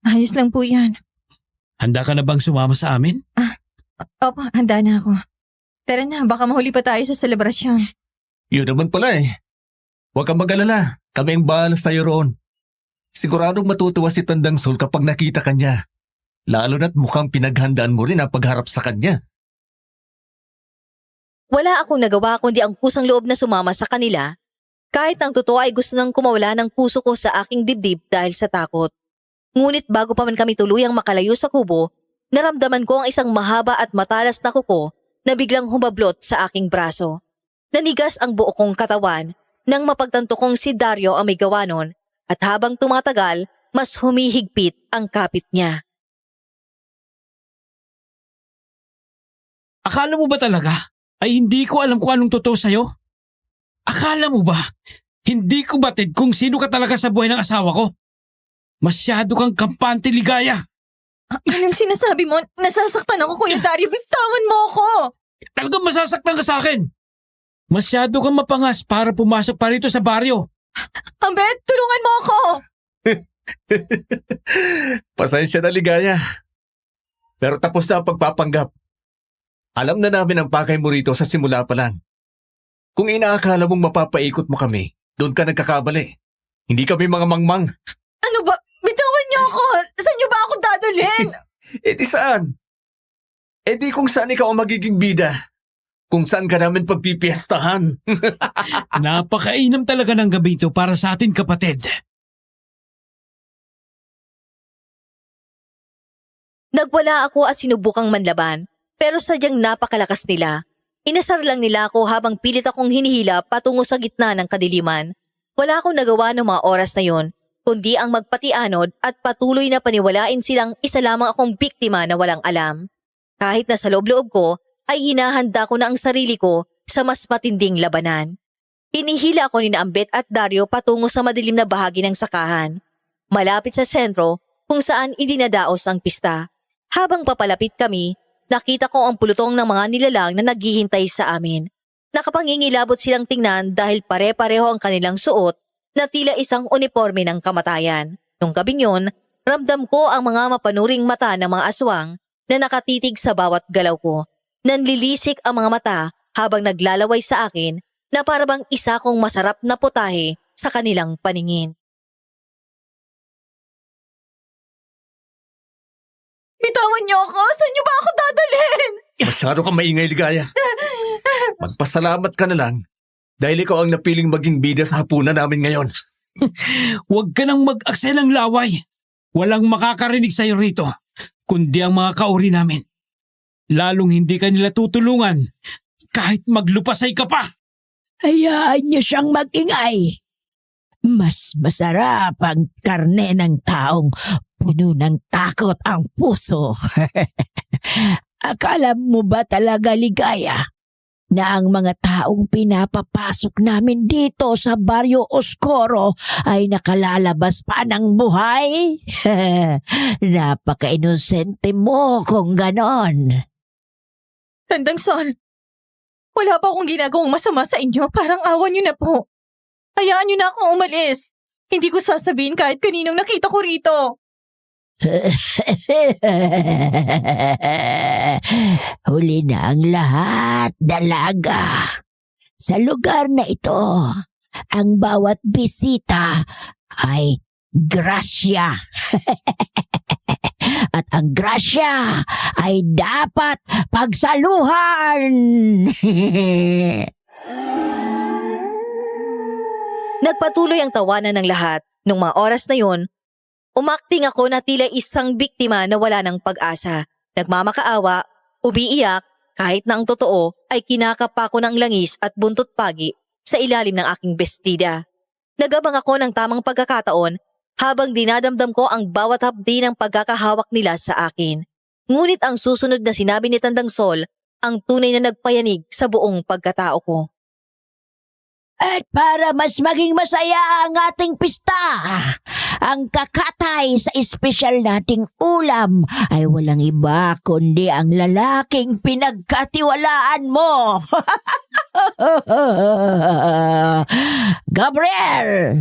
Ayos lang po yan. Handa ka na bang sumama sa amin? Opo, handa na ako. Tara na, baka mahuli pa tayo sa selebrasyon. Yun naman pala eh. Huwag kang mag-alala. Kami ang bahala sa'yo roon. Siguradong matutuwa si Tandang Sol kapag nakita ka niya. Lalo na't mukhang pinaghandaan mo rin ang pagharap sa kanya. Wala akong nagawa kundi ang kusang loob na sumama sa kanila. Kahit ang totoo ay gusto nang kumawala ng puso ko sa aking dibdib dahil sa takot. Ngunit bago pa man kami tuluyang makalayo sa kubo, naramdaman ko ang isang mahaba at matalas na kuko na biglang humablot sa aking braso. Nanigas ang buo kong katawan nang mapagtanto kong si Dario ang may gawa nun at habang tumatagal, mas humihigpit ang kapit niya. Akala mo ba talaga ay hindi ko alam kung anong totoo sa'yo? Akala mo ba hindi ko batid kung sino ka talaga sa buhay ng asawa ko? Masyado kang kampante, Ligaya. Anong sinasabi mo? Nasasaktan ako, Kuya Dario. Bitawan mo ako! Talagang masasaktan ka sa akin. Masyado kang mapangas para pumasok pa rito sa baryo. Ambet, tulungan mo ako! Pasensya na, Ligaya. Pero tapos na ang pagpapanggap. Alam na namin ang pakay mo rito sa simula pa lang. Kung inaakala mong mapapaikot mo kami, doon ka nagkakamali. Hindi kami mga mangmang. Ano ba? Bitawan niyo ako! Saan niyo ba ako dadalhin? Di saan? Di kung saan ikaw ang magiging bida. kung saan ka namin pagpipiestahan. Napakainam talaga ng gabi ito para sa atin, kapatid. Nagwala ako at sinubukang manlaban, pero sadyang napakalakas nila. Inasar lang nila ako habang pilit akong hinihila patungo sa gitna ng kadiliman. Wala akong nagawa ng mga oras na yon, kundi ang magpatianod at patuloy na paniwalain silang isa lamang akong biktima na walang alam. Kahit na sa loob-loob ko, ay hinahanda ko na ang sarili ko sa mas matinding labanan. Hinihila ako ni Ambet at Dario patungo sa madilim na bahagi ng sakahan, malapit sa sentro kung saan idinadaos ang pista. Habang papalapit kami, nakita ko ang pulutong ng mga nilalang na naghihintay sa amin. Nakapangingilabot silang tingnan dahil pare-pareho ang kanilang suot na tila isang uniforme ng kamatayan. Nung gabing yun, ramdam ko ang mga mapanuring mata ng mga aswang na nakatitig sa bawat galaw ko. Nanlilisik ang mga mata habang naglalaway sa akin na parabang isa kong masarap na putahe sa kanilang paningin. Bitawan niyo ako! Saan niyo ba ako dadalhin? Masyado kang maingay, Ligaya. Magpasalamat ka na lang dahil ikaw ang napiling maging bida sa hapunan namin ngayon. Huwag ka nang mag-aksaya ng laway. Walang makakarinig sa'yo rito, kundi ang mga kauri namin. Lalong hindi ka nila tutulungan kahit maglupasay ka pa. Hayaan niyo siyang mag-ingay. Mas masarap ang karne ng taong puno ng takot ang puso. Akala mo ba talaga, Ligaya, na ang mga taong pinapapasok namin dito sa Baryo Oscuro ay nakalalabas pa ng buhay? Napaka-inosente mo kung ganon. Tandang Sol, wala pa akong ginagawang masama sa inyo. Parang awan niyo na po. Hayaan niyo na akong umalis. Hindi ko sasabihin kahit kaninong nakita ko rito. Huli na ang lahat, dalaga. Sa lugar na ito, ang bawat bisita ay grasya. At ang grasya ay dapat pagsaluhan. Nagpatuloy ang tawanan ng lahat. Nung mga oras na yun, umakting ako na tila isang biktima na wala ng pag-asa. Nagmamakaawa, umiiyak, kahit na ang totoo ay kinakapa ko ng langis at buntot pagi sa ilalim ng aking bestida. Nagabang ako ng tamang pagkakataon habang dinadamdam ko ang bawat hapdi ng pagkakahawak nila sa akin. Ngunit ang susunod na sinabi ni Tandang Sol ang tunay na nagpayanig sa buong pagkatao ko. At para mas maging masaya ang ating pista, ang kakatay sa espesyal nating ulam ay walang iba kundi ang lalaking pinagkatiwalaan mo. Gabriel,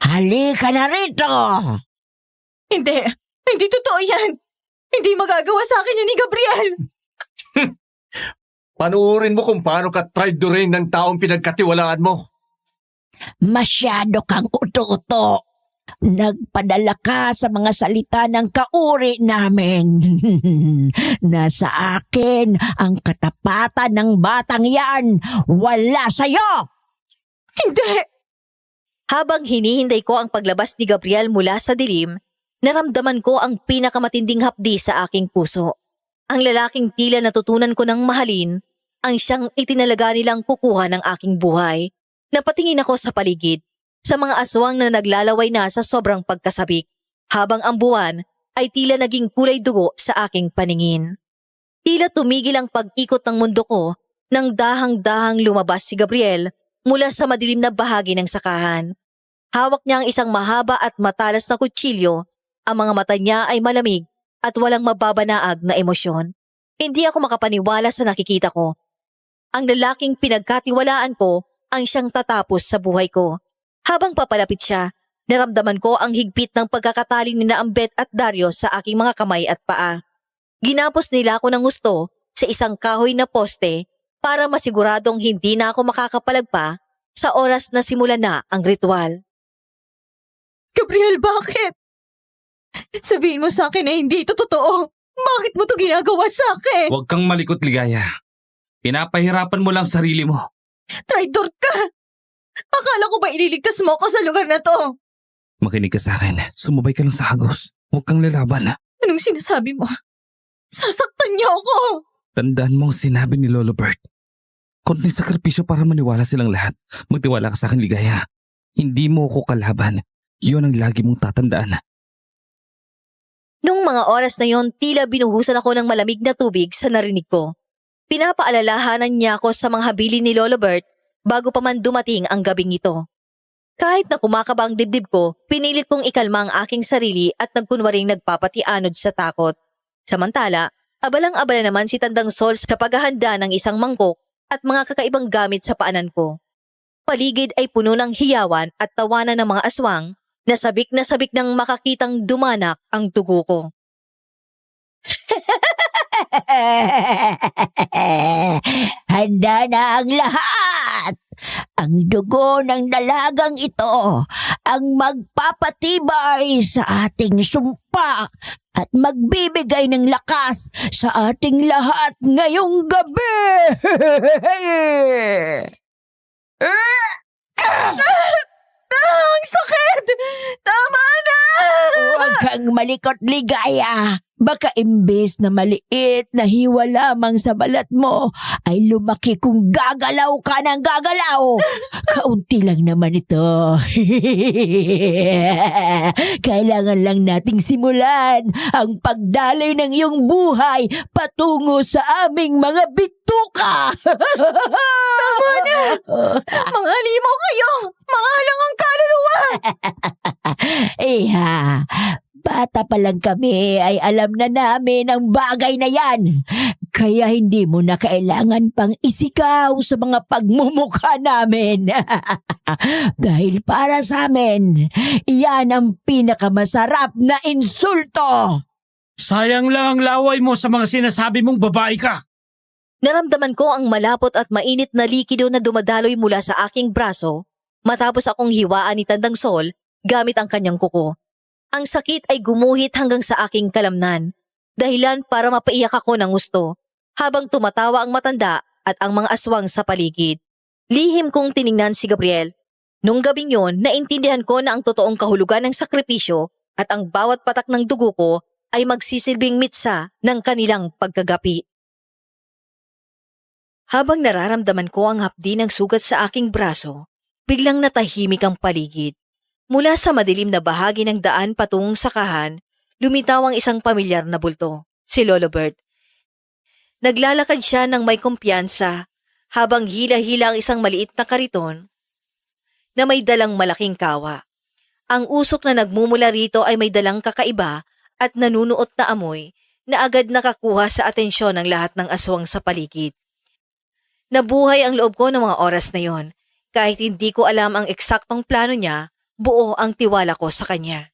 halika na rito. Hindi totoo yan. Hindi magagawa sa akin yun ni Gabriel. Panuorin mo kung paano ka traidorin ng taong pinagkatiwalaan mo. Masyado kang uto-uto. Nagpadala ka sa mga salita ng kauri namin. Nasa akin ang katapatan ng batang yan. Wala sa'yo! Hindi! Habang hinihintay ko ang paglabas ni Gabriel mula sa dilim, naramdaman ko ang pinakamatinding hapdi sa aking puso. Ang lalaking tila natutunan ko ng mahalin, ang siyang itinalaga nilang kukuha ng aking buhay. Napatingin ako sa paligid, sa mga aswang na naglalaway na sa sobrang pagkasabik, habang ang buwan ay tila naging kulay dugo sa aking paningin. Tila tumigil ang pag-ikot ng mundo ko nang dahang-dahang lumabas si Gabriel mula sa madilim na bahagi ng sakahan. Hawak niya ang isang mahaba at matalas na kutsilyo, ang mga mata niya ay malamig at walang mababanaag na emosyon. Hindi ako makapaniwala sa nakikita ko. Ang lalaking pinagkatiwalaan ko ang siyang tatapos sa buhay ko. Habang papalapit siya, naramdaman ko ang higpit ng pagkakatali ni Ambet at Dario sa aking mga kamay at paa. Ginapos nila ako ng gusto sa isang kahoy na poste para masiguradong hindi na ako makakapalagpa sa oras na simulan na ang ritual. Gabriel, bakit? Sabihin mo sa akin na hindi ito totoo. Bakit mo to ginagawa sa akin? Huwag kang malikot, Ligaya. Pinapahirapan mo lang sarili mo. Traitor ka! Akala ko ba ililigtas mo ako sa lugar na to? Makinig ka sa akin. Sumabay ka lang sa hagos. Huwag kang lalaban. Anong sinasabi mo? Sasaktan niyo ako! Tandaan mo ang sinabi ni Lolo Bert. Konting sakripisyo para maniwala silang lahat. Magtiwala ka sa akin, Ligaya. Hindi mo ako kalaban. Yun ang lagi mong tatandaan. Nung mga oras na yon, tila binuhusan ako ng malamig na tubig sa narinig ko. Pinapaalalahanan niya ako sa mga habilin ni Lolo Bert bago pa man dumating ang gabing ito. Kahit na kumakaba ang dibdib ko, pinilit kong ikalma ang aking sarili at nagkunwaring nagpapatianod sa takot. Samantala, abalang-abala naman si Tandang Sol sa paghahanda ng isang mangkok at mga kakaibang gamit sa paanan ko. Paligid ay puno ng hiyawan at tawanan ng mga aswang na sabik nang makakitang dumanak ang dugo ko. Handa na ang lahat! Ang dugo ng dalagang ito ang magpapatibay sa ating sumpa at magbibigay ng lakas sa ating lahat ngayong gabi! Ang sakit! Tama na! Huwag kang malikot, Ligaya. Baka imbes na maliit na hiwa lamang sa balat mo, ay lumaki kung gagalaw ka ng gagalaw. Kaunti lang naman ito. Kailangan lang nating simulan ang pagdaloy ng iyong buhay patungo sa aming mga bituka. Tama na! Mga limaw kayo! Mga halangang kaluluwa! Iha, bata pa lang kami ay alam na namin ang bagay na yan. Kaya hindi mo na kailangan pang isikaw sa mga pagmumukha namin. Dahil para sa amin, iyan ang pinakamasarap na insulto. Sayang lang ang laway mo sa mga sinasabi mong babae ka. Naramdaman ko ang malapot at mainit na likido na dumadaloy mula sa aking braso matapos akong hiwaan ni Tandang Sol gamit ang kanyang kuko. Ang sakit ay gumuhit hanggang sa aking kalamnan, dahilan para mapaiyak ako ng gusto habang tumatawa ang matanda at ang mga aswang sa paligid. Lihim kong tiningnan si Gabriel. Nung gabing yon, naintindihan ko na ang totoong kahulugan ng sakripisyo at ang bawat patak ng dugo ko ay magsisilbing mitsa ng kanilang pagkagapi. Habang nararamdaman ko ang hapdi ng sugat sa aking braso, biglang natahimik ang paligid. Mula sa madilim na bahagi ng daan patungong sakahan, lumitaw ang isang pamilyar na bulto, si Lolo Bert. Naglalakad siya ng may kumpiyansa habang hila-hila ang isang maliit na kariton na may dalang malaking kawa. Ang usok na nagmumula rito ay may dalang kakaiba at nanunuot na amoy na agad nakakuha sa atensyon ng lahat ng aswang sa paligid. Nabuhay ang loob ko ng mga oras na yon. Kahit hindi ko alam ang eksaktong plano niya, buo ang tiwala ko sa kanya.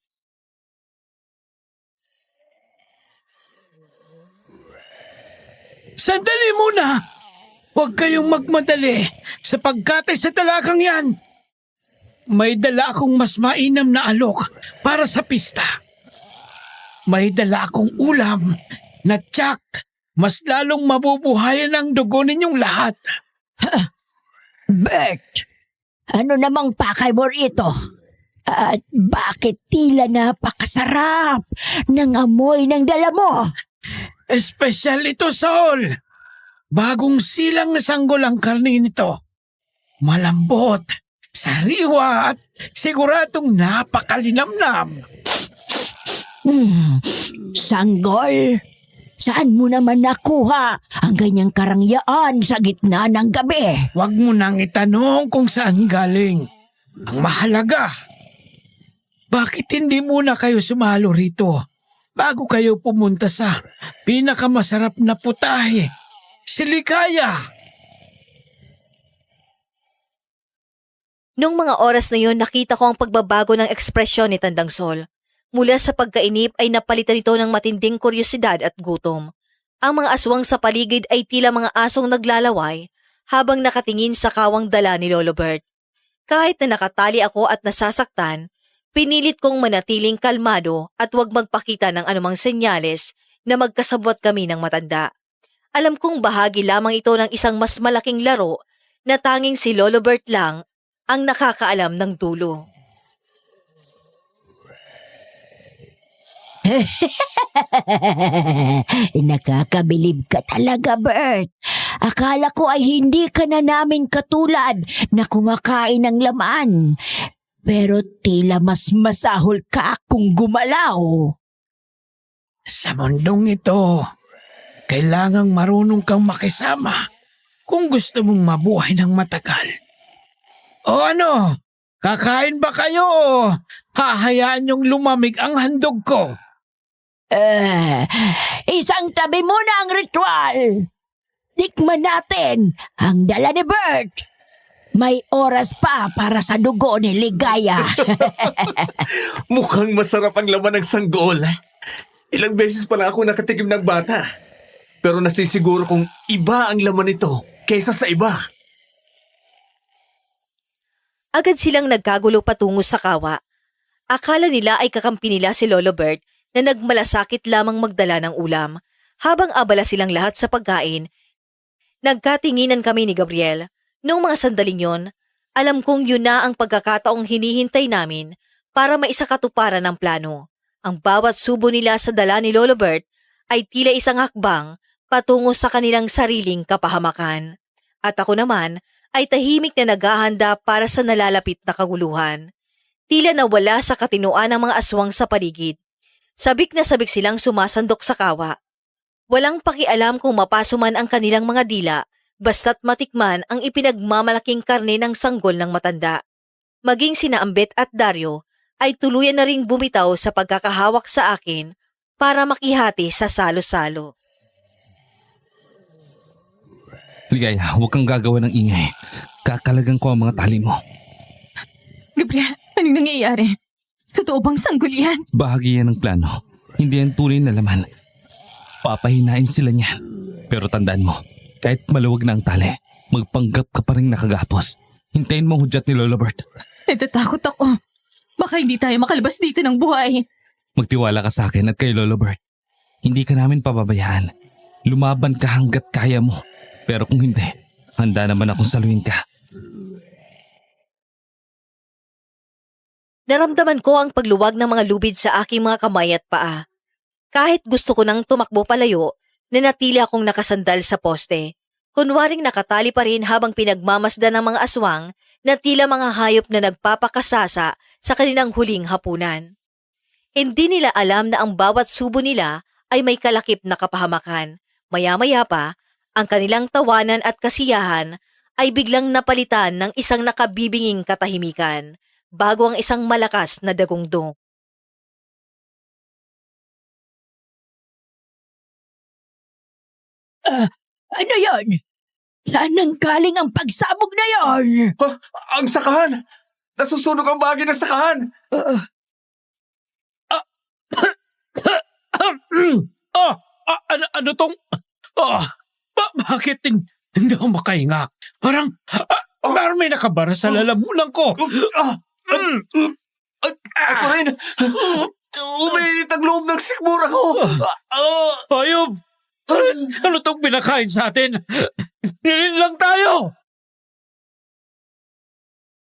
Sandali muna! Huwag kayong magmadali sapagkat sa dalagang yan. May dala akong mas mainam na alok para sa pista. May dala akong ulam na tiyak mas lalong mabubuhayan ang dugo ninyong lahat. Bert, ano namang pakay mo rito? At bakit tila napakasarap ng amoy ng dala mo? Espesyal ito, Saul. Bagong silang na sanggol ang karne nito. Malambot, sariwa at siguradong napakalinamnam. Sanggol, saan mo naman nakuha ang ganyang karangyaan sa gitna ng gabi? Huwag mo nang itanong kung saan galing. Ang mahalaga, bakit hindi muna kayo sumalo rito bago kayo pumunta sa pinakamasarap na putahe, si Ligaya? Nung mga oras na yon, nakita ko ang pagbabago ng ekspresyon ni Tandang Sol. Mula sa pagkainip ay napalitan ito ng matinding kuryosidad at gutom. Ang mga aswang sa paligid ay tila mga asong naglalaway habang nakatingin sa kawang dala ni Lolo Bert. Kahit na nakatali ako at nasasaktan, pinilit kong manatiling kalmado at huwag magpakita ng anumang senyales na magkasabwat kami ng matanda. Alam kong bahagi lamang ito ng isang mas malaking laro na tanging si Lolo Bert lang ang nakakaalam ng dulo. Nakakabilib ka talaga, Bert. Akala ko ay hindi ka na namin katulad na kumakain ng laman. Pero tila mas masahol ka kung gumalaw. Sa mundong ito, kailangang marunong kang makisama kung gusto mong mabuhay ng matagal. O ano, kakain ba kayo o hahayaan niyong lumamig ang handog ko? Isang tabi muna ang ritual. Tikman natin ang dala ni Bert. May oras pa para sa dugo ni Ligaya. Mukhang masarap ang laman ng sanggol. Ilang beses pa lang ako nakatikim ng bata. Pero nasisiguro kong iba ang laman nito kaysa sa iba. Agad silang nagkagulo patungo sa kawa. Akala nila ay kakampi nila si Lolo Bert na nagmalasakit lamang magdala ng ulam. Habang abala silang lahat sa pagkain, nagkatinginan kami ni Gabriel. Noong mga sandaling yon, alam kong yun na ang pagkakataong hinihintay namin para maisakatuparan ng plano. Ang bawat subo nila sa dala ni Lolo Bert ay tila isang hakbang patungo sa kanilang sariling kapahamakan. At ako naman ay tahimik na naghahanda para sa nalalapit na kaguluhan. Tila nawala sa katinoan ng mga aswang sa paligid. Sabik na sabik silang sumasandok sa kawa. Walang pakialam kung mapaso man ang kanilang mga dila, basta't matikman ang ipinagmamalaking karne ng sanggol ng matanda. Maging sina Ambet at Dario ay tuluyan na ring bumitaw sa pagkakahawak sa akin para makihati sa salo-salo. Ligaya, huwag kang gagawa ng ingay. Kakalagan ko ang mga tali mo. Gabriel, anong nangyayari? Totoo bang sanggol yan? Bahagi yan ng plano. Hindi yan tunay na laman. Papahinain sila niyan. Pero tandaan mo, kahit maluwag na ang tali, magpanggap ka pa rin nakagapos. Hintayin mo ang hudyat ni Lolo Bert. Natatakot ako. Baka hindi tayo makalabas dito ng buhay. Magtiwala ka sa akin at kay Lolo Bert. Hindi ka namin pababayaan. Lumaban ka hanggat kaya mo. Pero kung hindi, handa naman akong saluhin ka. Naramdaman ko ang pagluwag ng mga lubid sa aking mga kamay at paa. Kahit gusto ko nang tumakbo palayo, nanatili akong nakasandal sa poste. Kunwaring nakatali pa rin habang pinagmamasdan ng mga aswang na tila mga hayop na nagpapakasasa sa kanilang huling hapunan. Hindi nila alam na ang bawat subo nila ay may kalakip na kapahamakan. Maya-maya pa, ang kanilang tawanan at kasiyahan ay biglang napalitan ng isang nakabibinging katahimikan bago ang isang malakas na dagongdong. Ano yon? Saan nang galing ang pagsabog na yon? Ang sakahan! Nasusunog ang bahagi ng sakahan! Ano tong... bakit hindi ako makahinga? Parang may nakabara sa lalamunan ko. Ako rin! Umiinit ang loob ng sikmura ko! Hayop! Ano tong pinakain sa atin? Nilin lang tayo!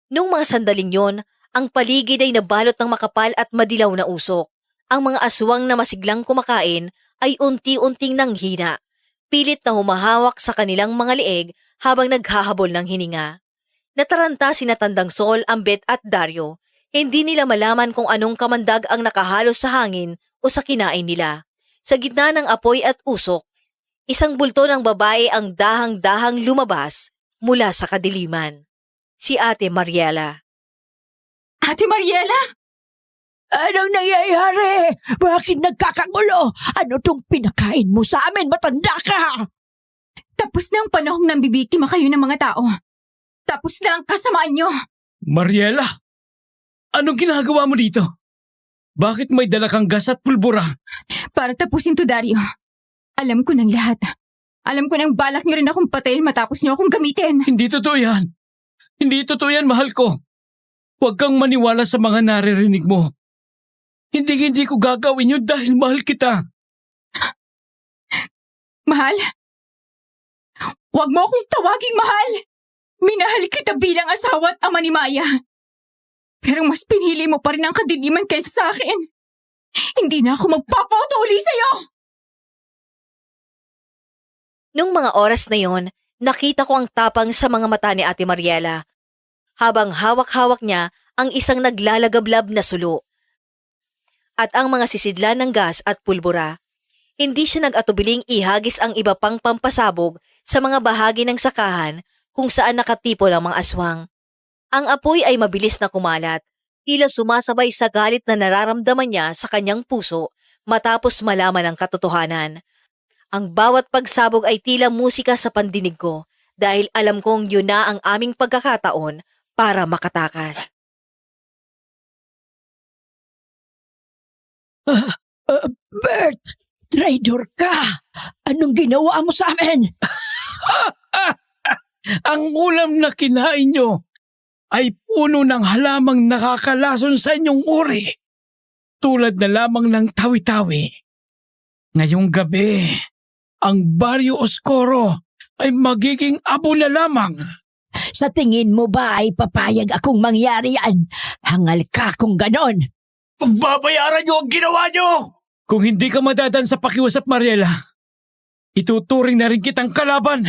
Nung mga sandaling yon, ang paligid ay nabalot ng makapal at madilaw na usok. Ang mga aswang na masiglang kumakain ay unti-unting nanghina. Pilit na humahawak sa kanilang mga leeg habang naghahabol ng hininga. Nataranta sina Tandang Sol, Ambet at Dario. Hindi nila malaman kung anong kamandag ang nakahalos sa hangin o sa kinain nila. Sa gitna ng apoy at usok, isang bulto ng babae ang dahang-dahang lumabas mula sa kadiliman. Si Ate Mariela. Ate Mariela? Anong nangyayari? Bakit nagkakagulo? Ano tong pinakain mo sa amin? Matanda ka! Tapos na ang panahong nambibiktima kayo ng mga tao. Tapos na ang kasamaan nyo. Mariela, anong ginagawa mo dito? Bakit may dala kang gas at pulbura? Para tapusin to, Dario. Alam ko ng lahat. Alam ko nang balak nyo rin akong patayin matapos nyo akong gamitin. Hindi totoo yan. Hindi totoo yan, mahal ko. Huwag kang maniwala sa mga naririnig mo. Hindi ko gagawin yun dahil mahal kita. Mahal? Huwag mo akong tawaging mahal. Minahal kita bilang asawa at ama ni Maya. Pero mas pinili mo pa rin ang kadiliman kaysa sa akin. Hindi na ako magpapautuloy sa'yo. Nung mga oras na yon, nakita ko ang tapang sa mga mata ni Ate Mariela. Habang hawak-hawak niya ang isang naglalagablab na sulo. At ang mga sisidlan ng gas at pulbura. Hindi siya nag-atubiling ihagis ang iba pang pampasabog sa mga bahagi ng sakahan kung saan nakatipo ang mga aswang. Ang apoy ay mabilis na kumalat, tila sumasabay sa galit na nararamdaman niya sa kanyang puso matapos malaman ang katotohanan. Ang bawat pagsabog ay tila musika sa pandinig ko dahil alam kong yun na ang aming pagkakataon para makatakas. Bert, traitor ka! Anong ginawa mo sa amin? Ang ulam na kinain nyo ay puno ng halamang nakakalason sa inyong uri. Tulad na lamang ng tawi-tawi. Ngayong gabi, ang Baryo Oscuro ay magiging abo na lamang. Sa tingin mo ba ay papayag akong mangyari yan? Hangal ka kung ganon. Babayaran niyo ang ginawa niyo! Kung hindi ka madadan sa pakiusap, Mariela, ituturing na rin kitang kalaban.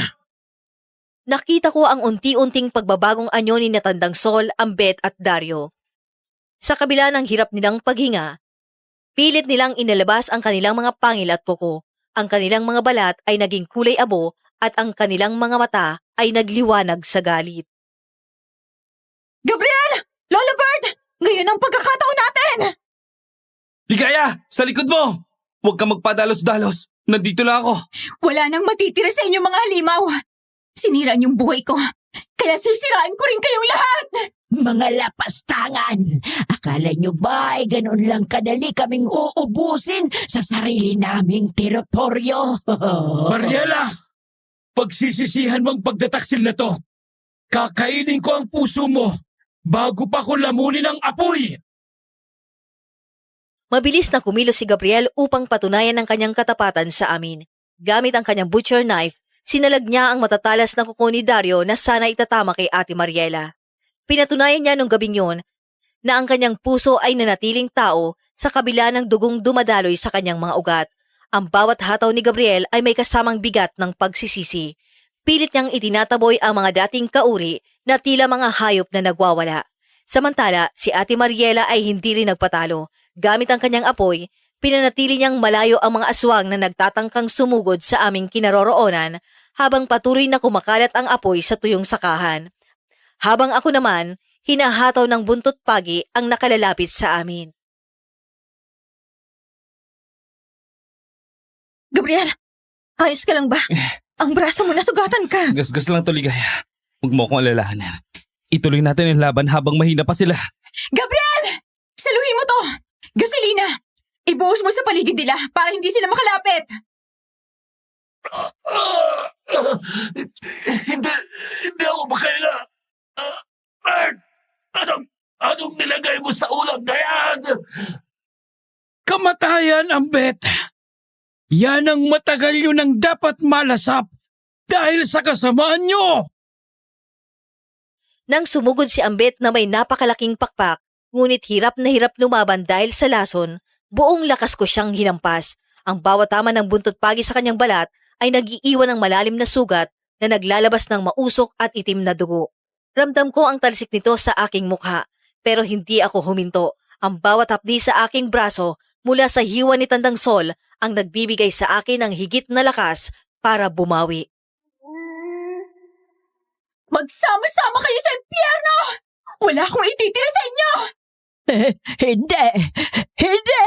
Nakita ko ang unti-unting pagbabagong anyo ni Natandang Sol, Ambet at Dario. Sa kabila ng hirap nilang paghinga, pilit nilang inilabas ang kanilang mga pangil at kuko. Ang kanilang mga balat ay naging kulay abo at ang kanilang mga mata ay nagliwanag sa galit. Gabriel! Lola Bird! Ngayon ang pagkakataon natin! Ligaya! Sa likod mo! Huwag kang magpadalos-dalos. Nandito lang ako. Wala nang matitira sa inyong mga halimaw. Sinira niyong buhay ko. Kaya sisirain ko rin kayong lahat. Mga lapastangan! Akala nyo ba ay ganun lang kadali kaming uubusin sa sarili naming teritoryo? Mariela, pagsisisihan mo ang pagtataksil na to. Kakainin ko ang puso mo bago pa ko lamunin ang apoy. Mabilis na kumilos si Gabriel upang patunayan ang kanyang katapatan sa amin. Gamit ang kanyang butcher knife, sinalag niya ang matatalas na kuko ni Dario na sana itatama kay Ate Mariela. Pinatunayan niya nung gabing yon na ang kanyang puso ay nanatiling tao sa kabila ng dugong dumadaloy sa kanyang mga ugat. Ang bawat hataw ni Gabriel ay may kasamang bigat ng pagsisisi. Pilit niyang itinataboy ang mga dating kauri na tila mga hayop na nagwawala. Samantala, si Ate Mariela ay hindi rin nagpatalo. Gamit ang kanyang apoy, pinanatili niyang malayo ang mga aswang na nagtatangkang sumugod sa aming kinaroroonan habang patuloy na kumakalat ang apoy sa tuyong sakahan. Habang ako naman, hinahataw ng buntot pagi ang nakalalapit sa amin. Gabriel! Ayos ka lang ba? Ang braso mo nasugatan ka. Gasgas lang to, Ligaya. Huwag mo akong alalahanin. Ituloy natin ang laban habang mahina pa sila. Gabriel! Saluhin mo to! Gasolina! Ibuhos mo sa paligid nila para hindi sila makalapit! Hindi ako makaila. Bert! Anong nilagay mo sa ulam na yan? Kamatayan, Ambet. Yan ang matagal yun ang dapat malasap dahil sa kasamaan nyo. Nang sumugod si Ambet na may napakalaking pakpak, ngunit hirap na hirap lumaban dahil sa lason, buong lakas ko siyang hinampas. Ang bawat tama ng buntot pagi sa kanyang balat ay nag-iiwan ng malalim na sugat na naglalabas ng mausok at itim na dugo. Ramdam ko ang talsik nito sa aking mukha, pero hindi ako huminto. Ang bawat hapdi sa aking braso mula sa hiwa ni Tandang Sol ang nagbibigay sa akin ng higit na lakas para bumawi. Magsama-sama kayo sa impyerno! Wala akong ititira sa inyo! Hindi! Hindi!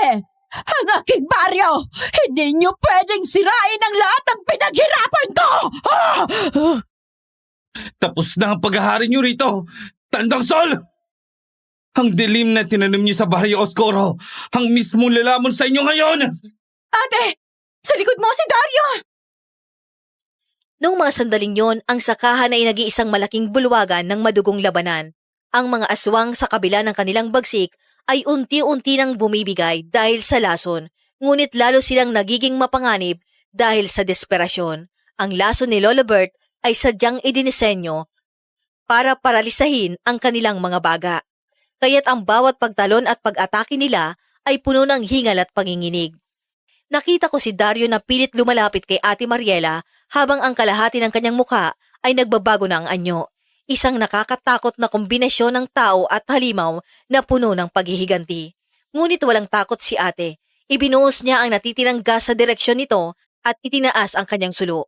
Ang aking baryo! Hindi nyo pwedeng sirain ang lahat ng pinaghirapan ko! Tapos na ang paghahari niyo rito! Tandang Sol! Ang dilim na tinanim niyo sa Baryo Oscuro, ang mismong lalamon sa inyo ngayon! Ate! Sa likod mo si Dario! Noong mga sandaling yon, ang sakahan ay nag-iisang malaking bulwagan ng madugong labanan. Ang mga aswang sa kabila ng kanilang bagsik ay unti-unti nang bumibigay dahil sa lason, ngunit lalo silang nagiging mapanganib dahil sa desperasyon. Ang lason ni Lola Bert ay sadyang idinisenyo para paralisahin ang kanilang mga baga. Kaya't ang bawat pagtalon at pag-atake nila ay puno ng hingal at panginginig. Nakita ko si Dario na pilit lumalapit kay Ate Mariela habang ang kalahati ng kanyang mukha ay nagbabago na ang anyo. Isang nakakatakot na kombinasyon ng tao at halimaw na puno ng paghihiganti. Ngunit walang takot si ate. Ibinuhos niya ang natitirang gas sa direksyon nito at itinaas ang kanyang sulo.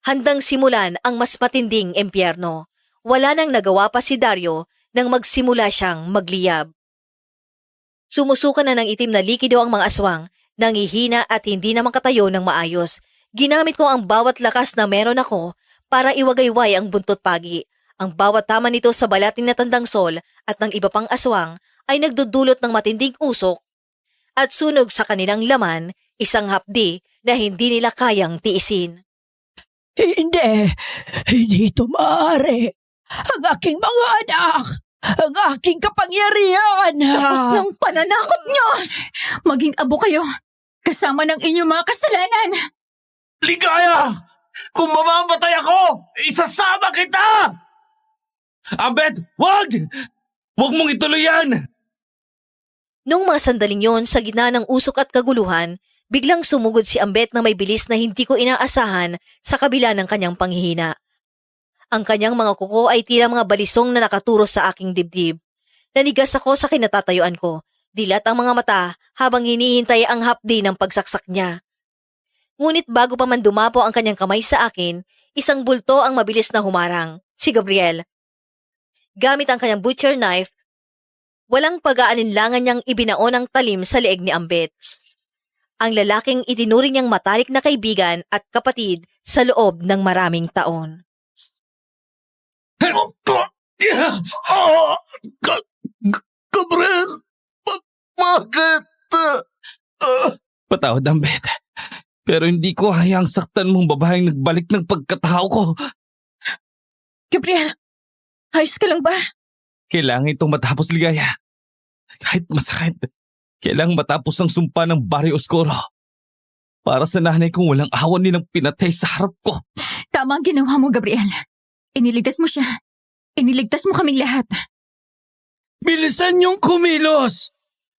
Handang simulan ang mas matinding impyerno. Wala nang nagawa pa si Dario nang magsimula siyang magliyab. Sumusuka na ng itim na likido ang mga aswang, nangihina at hindi na makatayo ng maayos. Ginamit ko ang bawat lakas na meron ako para iwagayway ang buntot pagi. Ang bawat tama nito sa balat ni Tandang Sol at ng iba pang aswang ay nagdudulot ng matinding usok at sunog sa kanilang laman, isang hapdi na hindi nila kayang tiisin. Hindi ito maaari. Ang aking mga anak, ang aking kapangyarihan. Tapos ng pananakot nyo! Maging abo kayo, kasama ng inyong mga kasalanan! Ligaya! Kung mamamatay ako, isasama kita! Ambet, wag! Wag mong ituloy yan! Nung mga sandaling yon sa gitna ng usok at kaguluhan, biglang sumugod si Ambet na may bilis na hindi ko inaasahan sa kabila ng kanyang panghihina. Ang kanyang mga kuko ay tila mga balisong na nakaturo sa aking dibdib. Nanigas ako sa kinatatayuan ko, dilat ang mga mata habang hinihintay ang hapdi ng pagsaksak niya. Ngunit bago pa man dumapo ang kanyang kamay sa akin, isang bulto ang mabilis na humarang, si Gabriel. Gamit ang kanyang butcher knife, walang pag-aalinlangan niyang ibinaon ang talim sa leeg ni Ambet. Ang lalaking itinuring niyang matalik na kaibigan at kapatid sa loob ng maraming taon. Gabriel! Bakit? Patawad, Ambet. Pero hindi ko hayang saktan mong babaeng nagbalik ng pagkatao ko. Gabriel, ayos ka lang ba? Kailangan itong matapos, Ligaya. Kahit masakit, kailangan matapos ang sumpa ng Barrio Oscuro. Para sa nanay kong walang awan nilang pinatay sa harap ko. Tama ang ginawa mo, Gabriel. Iniligtas mo siya. Iniligtas mo kaming lahat. Bilisan niyong kumilos!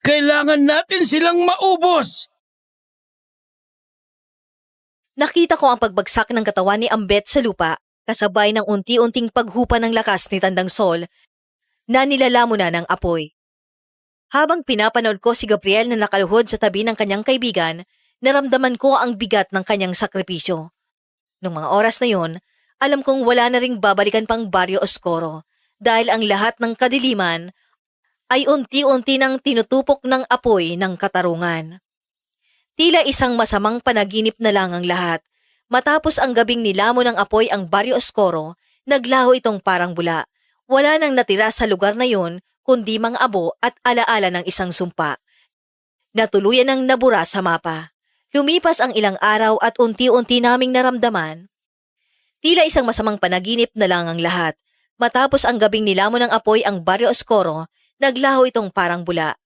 Kailangan natin silang maubos! Nakita ko ang pagbagsak ng katawan ni Ambet sa lupa, kasabay ng unti-unting paghupa ng lakas ni Tandang Sol na nilalamo na ng apoy. Habang pinapanood ko si Gabriel na nakaluhod sa tabi ng kanyang kaibigan, naramdaman ko ang bigat ng kanyang sakripisyo. Nung mga oras na yon, alam kong wala na ring babalikan pang Barrio Oscuro dahil ang lahat ng kadiliman ay unti-unti nang tinutupok ng apoy ng katarungan. Tila isang masamang panaginip na lang ang lahat. Matapos ang gabing nilamo ng apoy ang Barrio Oscuro, naglaho itong parang bula. Wala nang natira sa lugar na yun kundi mga abo at alaala ng isang sumpa. Natuluyan ng nabura sa mapa. Lumipas ang ilang araw at unti-unti naming naramdaman. Tila isang masamang panaginip na lang ang lahat. Matapos ang gabing nilamo ng apoy ang Barrio Oscuro, naglaho itong parang bula.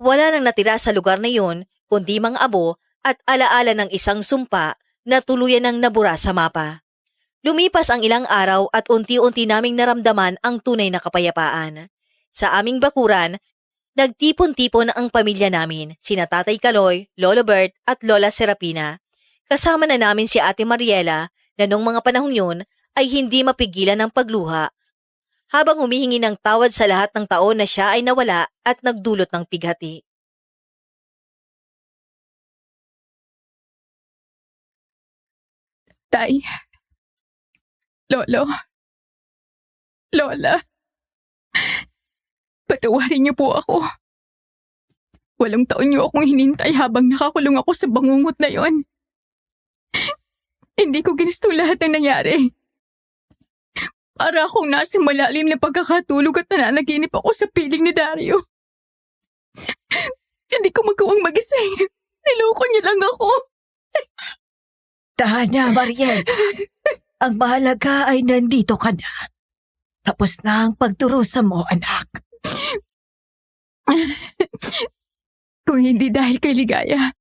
Wala nang natira sa lugar na yun kundi mga abo at alaala ng isang sumpa na tuluyan ng nabura sa mapa. Lumipas ang ilang araw at unti-unti naming naramdaman ang tunay na kapayapaan. Sa aming bakuran, nagtipon-tipon ang pamilya namin, sina Tatay Kaloy, Lolo Bert at Lola Serapina. Kasama na namin si Ate Mariela na noong mga panahong yun ay hindi mapigilan ng pagluha habang humihingi ng tawad sa lahat ng taon na siya ay nawala at nagdulot ng pighati. Tay. Lolo. Lola. Patawarin niyo po ako. Walang taon niyo akong hinintay habang nakakulong ako sa bangungot na yon. Hindi ko ginusto lahat ng nangyari. Para akong nasa malalim na pagkakatulog at nananaginip ako sa piling ni Dario. Hindi ko magawang magising. Niloko niya lang ako. Tana, Mariel. Ang mahalaga ay nandito ka na. Tapos na ang pagturusa mo, anak. Kung hindi dahil kay Ligaya,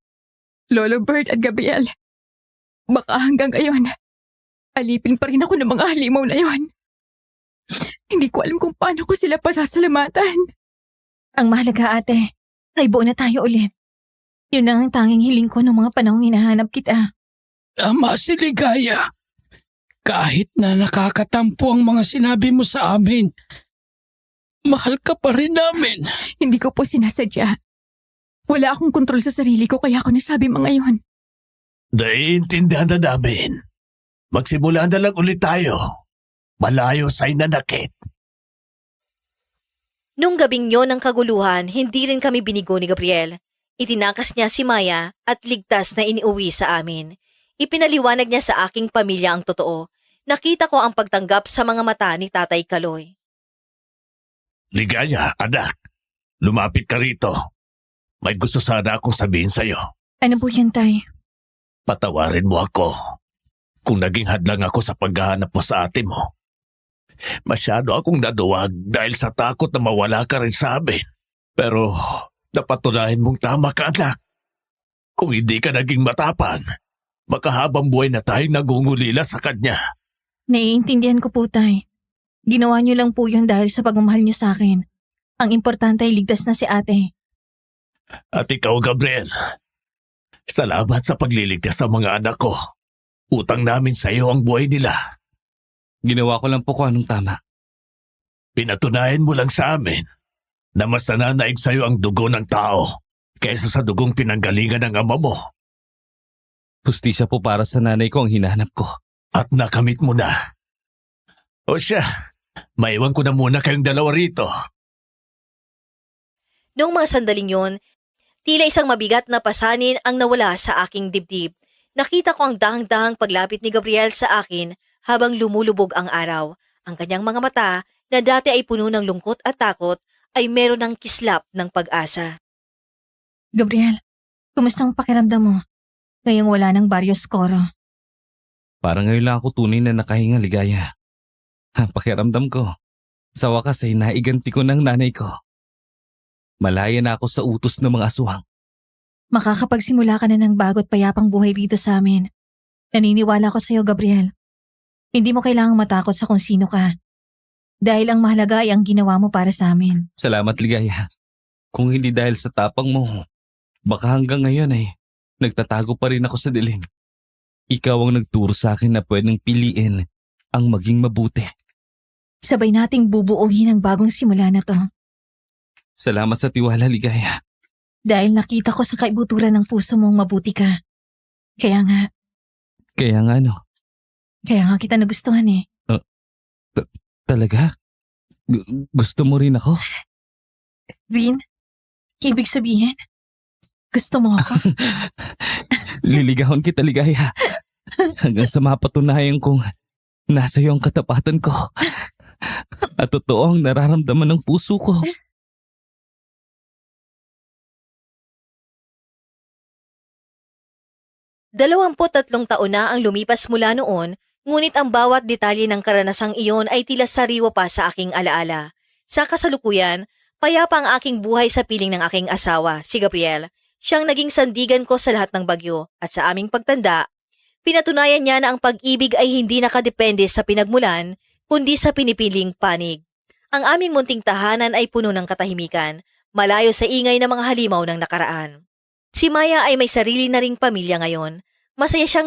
Lolo Bert at Gabriel, baka hanggang ngayon alipin pa rin ako ng mga halimaw na yon. Hindi ko alam kung paano ko sila pasasalamatan. Ang mahalaga ate, ay buo na tayo ulit. Yun lang ang tanging hiling ko nung mga panahong hinahanap kita. Tama si Ligaya. Kahit na nakakatampo ang mga sinabi mo sa amin, mahal ka pa rin namin. Hindi ko po sinasadya. Wala akong kontrol sa sarili ko kaya ako nasabi mga yon. Naiintindihan na namin. Magsimula na lang ulit tayo. Malayo sa inanakit. Nung gabing yon ng kaguluhan, hindi rin kami binigo ni Gabriel. Itinakas niya si Maya at ligtas na iniuwi sa amin. Ipinaliwanag niya sa aking pamilya ang totoo. Nakita ko ang pagtanggap sa mga mata ni Tatay Kaloy. Ligaya, anak. Lumapit ka rito. May gusto sana akong sabihin sa'yo. Ano po yan, Tay? Patawarin mo ako kung naging hadlang ako sa paghahanap mo sa ate mo. Masyado akong naduwag dahil sa takot na mawala ka rin sa amin. Pero napatunayan mong tama ka, anak. Kung hindi ka naging matapang, makahabang buhay na tayong nagungulila sa kanya. Naiintindihan ko po, Tay. Ginawa niyo lang po yun dahil sa pagmamahal niyo sa akin. Ang importante ay ligtas na si ate. At ikaw, Gabriel, salamat sa pagliligtas sa mga anak ko. Utang namin sa iyo ang buhay nila. Ginawa ko lang po kung anong tama. Pinatunayan mo lang sa amin na mas nananaig sa iyo ang dugo ng tao kaysa sa dugong pinanggalingan ng ama mo. Hustisya po para sa nanay ko ang hinahanap ko. At nakamit mo na. O siya, maiwan ko na muna kayong dalawa rito. Noong mga sandaling yon, tila isang mabigat na pasanin ang nawala sa aking dibdib. Nakita ko ang dahang-dahang paglapit ni Gabriel sa akin habang lumulubog ang araw. Ang kanyang mga mata na dati ay puno ng lungkot at takot ay meron ng kislap ng pag-asa. Gabriel, kumusta ang pakiramdam mo? Ngayong wala ng Barrios Coro. Parang ngayon lang ako tunay na nakahinga, Ligaya. Pakiramdam ko. Sa wakas ay naiganti ko ng nanay ko. Malaya na ako sa utos ng mga aswang. Makakapagsimula ka na ng bago't payapang buhay rito sa amin. Naniniwala ko sa iyo, Gabriel. Hindi mo kailangang matakot sa kung sino ka. Dahil ang mahalaga ay ang ginawa mo para sa amin. Salamat, Ligaya. Kung hindi dahil sa tapang mo, baka hanggang ngayon ay nagtatago pa rin ako sa dilim. Ikaw ang nagturo sa akin na pwedeng piliin ang maging mabuti. Sabay nating bubuuhin ang bagong simula na to. Salamat sa tiwala, Ligaya. Dahil nakita ko sa kaibuturan ng puso mong mabuti ka. Kaya nga kita nagustuhan eh. Talaga? Gusto mo rin ako? Rin, ibig sabihin, gusto mo ako? Liligawan kita, Ligaya. Hanggang sa mapatunayan kong nasa iyo ang katapatan ko. At totoo ang nararamdaman ng puso ko. Tatlong taon na ang lumipas mula noon, ngunit ang bawat detalye ng karanasang iyon ay tila sariwa pa sa aking alaala. Sa kasalukuyan, payapa ang aking buhay sa piling ng aking asawa, si Gabriel. Siyang naging sandigan ko sa lahat ng bagyo at sa aming pagtanda, pinatunayan niya na ang pag-ibig ay hindi nakadepende sa pinagmulan, kundi sa pinipiling panig. Ang aming munting tahanan ay puno ng katahimikan, malayo sa ingay ng mga halimaw ng nakaraan. Si Maya ay may sarili na ring pamilya ngayon. Masaya siyang